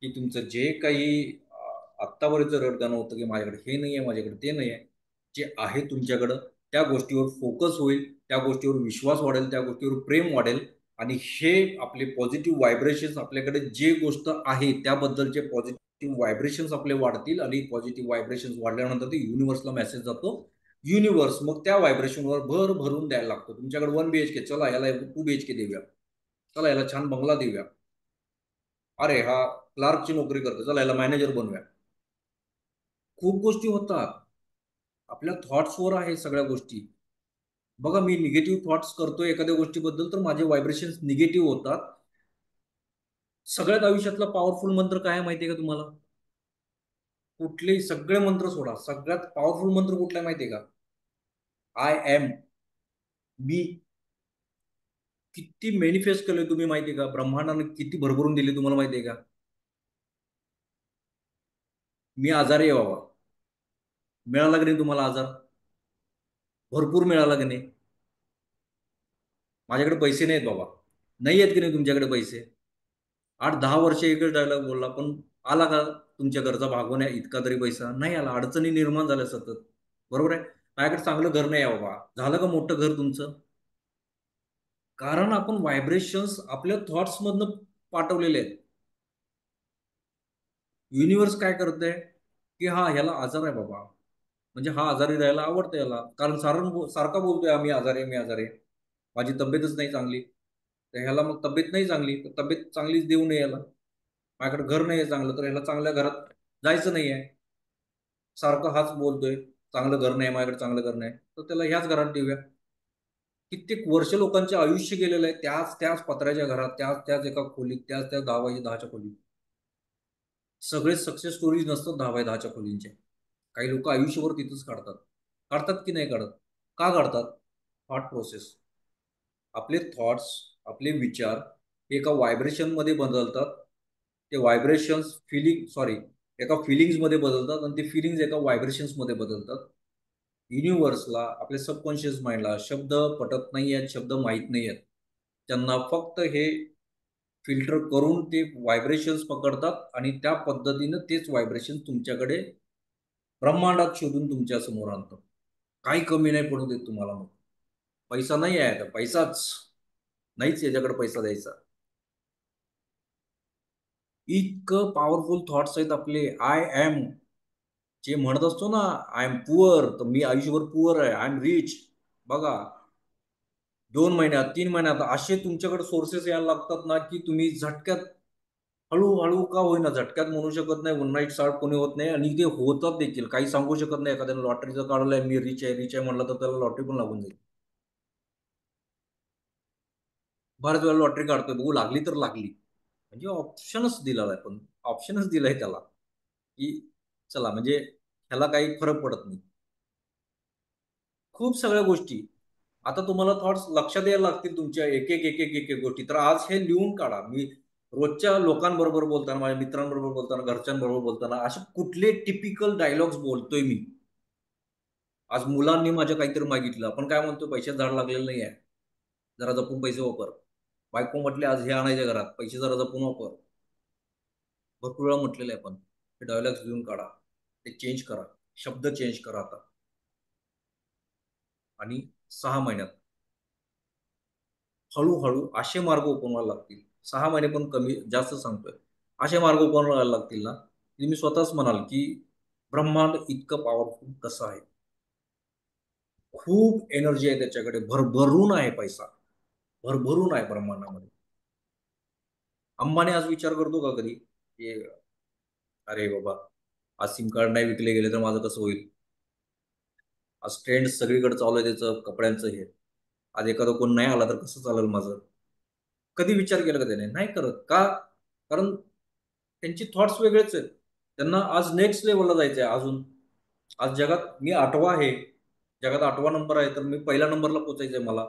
की तुमचं जे काही आत्तापर्यंत रडगाणं होतं, की माझ्याकडे हे नाही आहे, माझ्याकडे ते नाही आहे. जे आहे तुमच्याकडं त्या गोष्टीवर फोकस होईल, त्या गोष्टीवर विश्वास वाढेल, त्या गोष्टीवर प्रेम वाढेल आणि हे आपले पॉझिटिव्ह व्हायब्रेशन्स आपल्याकडे जे गोष्ट आहे त्याबद्दलचे पॉझिटिव्ह व्हायब्रेशन्स आपले वाढतील आणि पॉझिटिव्ह व्हायब्रेशन्स वाढल्यानंतर ते युनिव्हर्सला मेसेज जातो. युनिव्हर्स मग त्या व्हायब्रेशनवर भर भरून द्यायला लागतो. तुमच्याकडे 1 BHK, चला याला 2 BHK देऊया, चला याला छान बंगला देऊया, अरे हा क्लार्कची नोकरी करतो, चला याला मॅनेजर बनवूया. खूप गोष्टी होतात. आपल्या थॉट्सवर आहे सगळ्या गोष्टी. बघा मी निगेटिव्ह थॉट्स करतोय एखाद्या गोष्टीबद्दल तर माझे व्हायब्रेशन्स निगेटिव्ह होतात. सगळ्यात आयुष्यातला पॉवरफुल मंत्र काय आहे माहितीये का तुम्हाला? कुठलेही सगळे मंत्र सोडा, सगळ्यात पॉवरफुल मंत्र कुठला आहे माहितीये का? I am. मी किती मॅनिफेस्ट केलंय तुम्ही माहितीये का? ब्रह्मांडाने किती भरभरून दिले तुम्हाला माहितीये का? मी आजारी आहे बाबा. मिळाला की नाही तुम्हाला आजार? भरपूर मिळाला की नाही? माझ्याकडे पैसे नाहीत बाबा. नाही आहेत की नाही तुमच्याकडे पैसे? 8-10 वर्ष एकच डायलॉग बोलला, पण आला का तुमच्या गरजा भागवण्या इतका तरी पैसा? नाही आला. अडचणी निर्माण झाल्या सतत. बरोबर आहे? माझ्याकडे चांगलं घर नाही आहे बाबा. झालं का मोठं घर तुमचं? कारण आपण व्हायब्रेशन्स आपल्या थॉट्समधनं पाठवलेले आहेत. युनिव्हर्स काय करतंय, की हा ह्याला आजार आहे बाबा. म्हणजे हा आजारी राहायला आवडतं याला. कारण सारखा बोलतोय आम्ही आजारी आहे, मी आजारी आहे. माझी तब्येतच नाही चांगली. तर ह्याला मग तब्येत नाही चांगली, तर तब्येत चांगलीच देऊ नये याला. माझ्याकडे घर नाही आहे चांगलं, तर ह्याला चांगल्या घरात जायचं नाही आहे. सारखं हाच बोलतोय, चांगलं घर नाही माझ्याकडे, चांगलं घर नाही. तर त्याला ह्याच घरात ठेवूया. कित्येक वर्ष लोकांचे आयुष्य गेलेलं आहे त्याच त्याच पत्र्याच्या घरात, त्याच त्याच एका खोलीत, त्याच त्या 10x10च्या खोलीत. सगळे सक्सेस स्टोरीज नसतात 10x10च्या खोलींच्या. काही लोक आयुष्यभर तिथंच काढतात. काढतात की नाही काढत? का काढतात? Thought process. आपले थॉट्स, आपले विचार हे एका व्हायब्रेशनमध्ये बदलतात. ते व्हायब्रेशन्स एका फिलिंग्समध्ये बदलतात आणि ते फिलिंग्स एका व्हायब्रेशन्समध्ये बदलतात. युनिव्हर्सला, आपल्या सबकॉन्शियस माइंडला शब्द पटत नाही आहेत, शब्द माहीत नाही आहेत. त्यांना फक्त हे फिल्टर करून ते व्हायब्रेशन्स पकडतात आणि त्या पद्धतीनं तेच व्हायब्रेशन तुमच्याकडे ब्रह्मांडात शोधून तुमच्या समोर आणतं. काही कमी नाही पडू देत तुम्हाला मग. पैसा नाही आहे तर पैसाच. नाहीच याच्याकडे पैसा द्यायचा. इतकं पॉवरफुल थॉट्स आहेत आपले. आय एम जे म्हणत असतो ना, आय एम पुअर, तर मी आयुष्यभर पुअर आहे, आय एम रिच. बघा 2 महिन्यात 3 महिन्यात असे तुमच्याकडे सोर्सेस यायला लागतात ना, की तुम्ही झटक्यात हळूहळू का होईना झटक्यात म्हणू शकत नाही, वन नाईट स्टार्ट कोणी होत नाही आणि ते होतात देखील. काही सांगू शकत नाही. एखाद्याने लॉटरीचं काढलंय, मी रिच आहे रिच आहे म्हणलं तर त्याला लॉटरी पण लागून जाईल. बऱ्याच वेळा लॉटरी काढतोय, बघू लागली तर लागली. म्हणजे ऑप्शनच दिलेला आहे, पण ऑप्शनच दिलाय त्याला, की चला म्हणजे ह्याला काही फरक पडत नाही. खूप सगळ्या गोष्टी. आता तुम्हाला थॉट्स लक्षात यायला लागतील तुमच्या एक एक एक एक एक एक गोष्टी. तर आज हे लिहून काढा. मी रोजच्या लोकांबरोबर बोलताना, माझ्या मित्रांबरोबर बोलताना, घरच्यांबरोबर बोलताना असे कुठले टिपिकल डायलॉग्स बोलतोय मी. आज मुलांनी माझ्या काहीतरी मागितलं, आपण काय म्हणतो, पैशात झाड लागलेलं नाही आहे, जरा जपून पैसे वापर. बायको म्हटले आज हे आणायचे घरात, पैसे जरा जपून वापर. भरपूर वेळा म्हटलेलं आहे. आपण हे डायलॉग्स लिहून काढा, ते चेंज करा, शब्द चेंज करा आता. आणि 6 महिन्यात हळूहळू असे मार्ग ओपन व्हायला लागतील. 6 महिने पण कमी जास्त सांगतोय. असे मार्ग ओपन व्हायला लागतील ना, की मी स्वतःच म्हणाल की ब्रह्मांड इतकं पॉवरफुल कसं आहे. खूप एनर्जी आहे त्याच्याकडे, भरभरून आहे पैसा, भरभरून आहे ब्रह्मांडामध्ये. अंबानी आज विचार करतो का कधी, की अरे बाबा आज सिम कार्ड नाही विकले गेले तर माझं कसं होईल? आज ट्रेंड सगळीकडे चालू आहे त्याचं कपड्यांचं हे. आज एखादं कोण नाही आला तर कसं चालेल माझं? कधी विचार केला का त्याने? नाही करत. का? कारण त्यांची थॉट्स वेगळेच आहेत. त्यांना आज नेक्स्ट लेवलला जायचं आहे. अजून आज जगात मी 8वा आहे, जगात 8वा नंबर आहे, तर मी पहिल्या नंबरला पोचायचं आहे मला.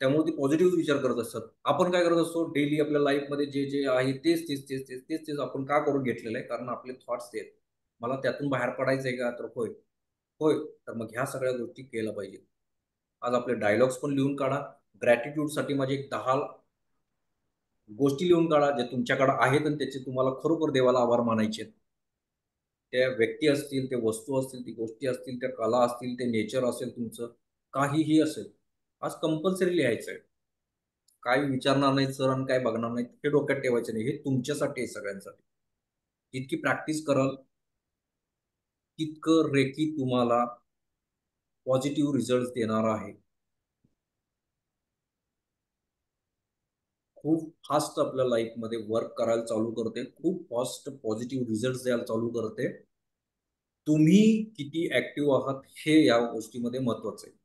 त्यामुळे ते पॉझिटिव्ह विचार करत असतात. आपण काय करत असतो डेली आपल्या लाईफमध्ये जे जे आहे तेच तेच तेच तेच तेच तेच आपण का करून घेतलेलं आहे, कारण आपले थॉट्स ते आहेत. मला त्यातून बाहेर पडायचं आहे का, तर होय होय, तर मग ह्या सगळ्या गोष्टी केल्या पाहिजे. आज आपले डायलॉग्स पण लिहून काढा. ग्रॅटिट्यूडसाठी माझे एक 10 गोष्टी लिहून काढा जे तुमच्याकडे आहेत आणि त्याचे तुम्हाला खरोखर देवाला आभार मानायचे आहेत. त्या व्यक्ती असतील, ते वस्तू असतील, ती गोष्टी असतील, त्या कला असतील, ते नेचर असेल तुमचं, काहीही असेल. आज कंपल्सरी लिहायचं आहे. काय विचारणार नाही सर आणि काय बघणार नाही हे डोक्यात ठेवायचं नाही. हे तुमच्यासाठी आहे, सगळ्यांसाठी. जितकी प्रॅक्टिस कराल तितकं रेकी तुम्हाला पॉझिटिव्ह रिझल्ट देणार आहे. खूप फास्ट आपल्या लाईफमध्ये वर्क करायला चालू करते, खूप फास्ट पॉझिटिव्ह रिझल्ट द्यायला चालू करते. तुम्ही किती ऍक्टिव्ह आहात हे या गोष्टीमध्ये महत्वाचं आहे.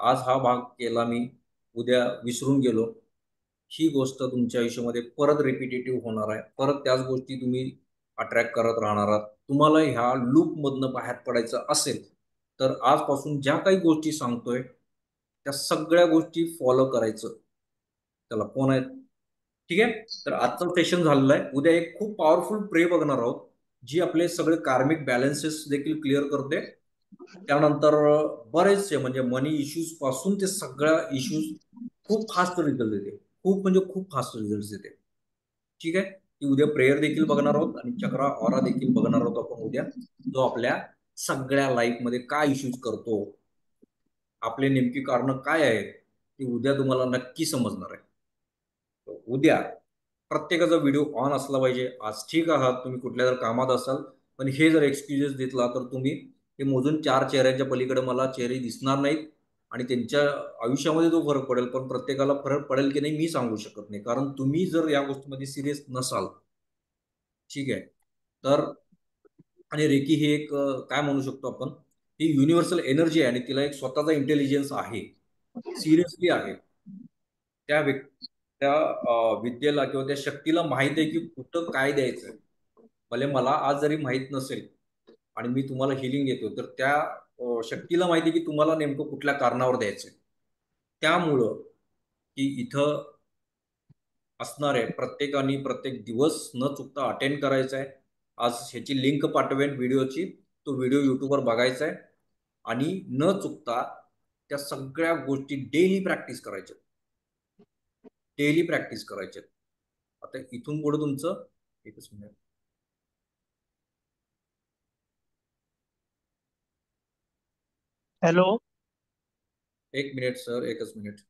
आज हा भाग केला मी, उद्या विसरून गेलो, ही गोष्ट तुमच्या आयुष्यामध्ये परत रिपिटेटिव्ह होणार आहे. परत त्याच गोष्टी तुम्ही अट्रॅक्ट करत राहणार आहात. तुम्हाला ह्या लूपमधनं बाहेर पडायचं असेल तर आजपासून ज्या काही गोष्टी सांगतोय त्या सगळ्या गोष्टी फॉलो करायचं. त्याला कोण आहेत, ठीक आहे. तर आजचं सेशन झालेलं आहे. उद्या एक खूप पॉवरफुल प्रे बघणार आहोत जी आपले सगळे कार्मिक बॅलन्सेस देखील क्लिअर करते. त्यानंतर बरेचसे म्हणजे मनी इश्यूज पासून ते सगळ्या इश्यूज खूप फास्ट रिझल्ट देते, खूप म्हणजे खूप फास्ट रिझल्ट देते, ठीक आहे. ती उद्या प्रेयर देखील बघणार आहोत आणि चक्रा ऑरा देखील बघणार आहोत आपण उद्या, जो आपल्या सगळ्या लाईफमध्ये काय इश्यूज करतो, आपले नेमकी कारण काय आहेत ती उद्या तुम्हाला नक्की समजणार आहे. उद्या प्रत्येकाचा व्हिडिओ ऑन असला पाहिजे. आज ठीक आहात, तुम्ही कुठल्या जर कामात असाल, पण हे जर एक्सक्युजेस देतला तर तुम्ही हे मोजून 4 चेहऱ्यांच्या पलीकडे मला चेहरे दिसणार नाहीत आणि त्यांच्या आयुष्यामध्ये तो फरक पडेल, पण प्रत्येकाला फरक पडेल की नाही मी सांगू शकत नाही, कारण तुम्ही जर या गोष्टीमध्ये सिरियस नसाल, ठीक आहे. तर आणि रेकी हे एक काय म्हणू शकतो आपण, ही युनिव्हर्सल एनर्जी आहे आणि तिला एक स्वतःचा इंटेलिजन्स आहे, सिरियसली आहे. त्या त्या विद्येला किंवा त्या शक्तीला माहित आहे की कुठं काय द्यायचं. भले मला आज जरी माहित नसेल आणि मी तुम्हाला हिलिंग देतो, तर त्या शक्तीला माहिती आहे की तुम्हाला नेमकं कुठल्या कारणावर द्यायचंय. त्यामुळं की इथं असणारे प्रत्येकाने प्रत्येक दिवस न चुकता अटेंड करायचा आहे. आज ह्याची लिंक पाठवेन व्हिडिओची, तो व्हिडिओ यूट्यूबवर बघायचा आहे आणि न चुकता त्या सगळ्या गोष्टी डेली प्रॅक्टिस करायच्या, डेली प्रॅक्टिस करायचे. आता इथून पुढे तुमचं, एकच मिनिट, हॅलो. एक मिनिट सर, एकच मिनिट.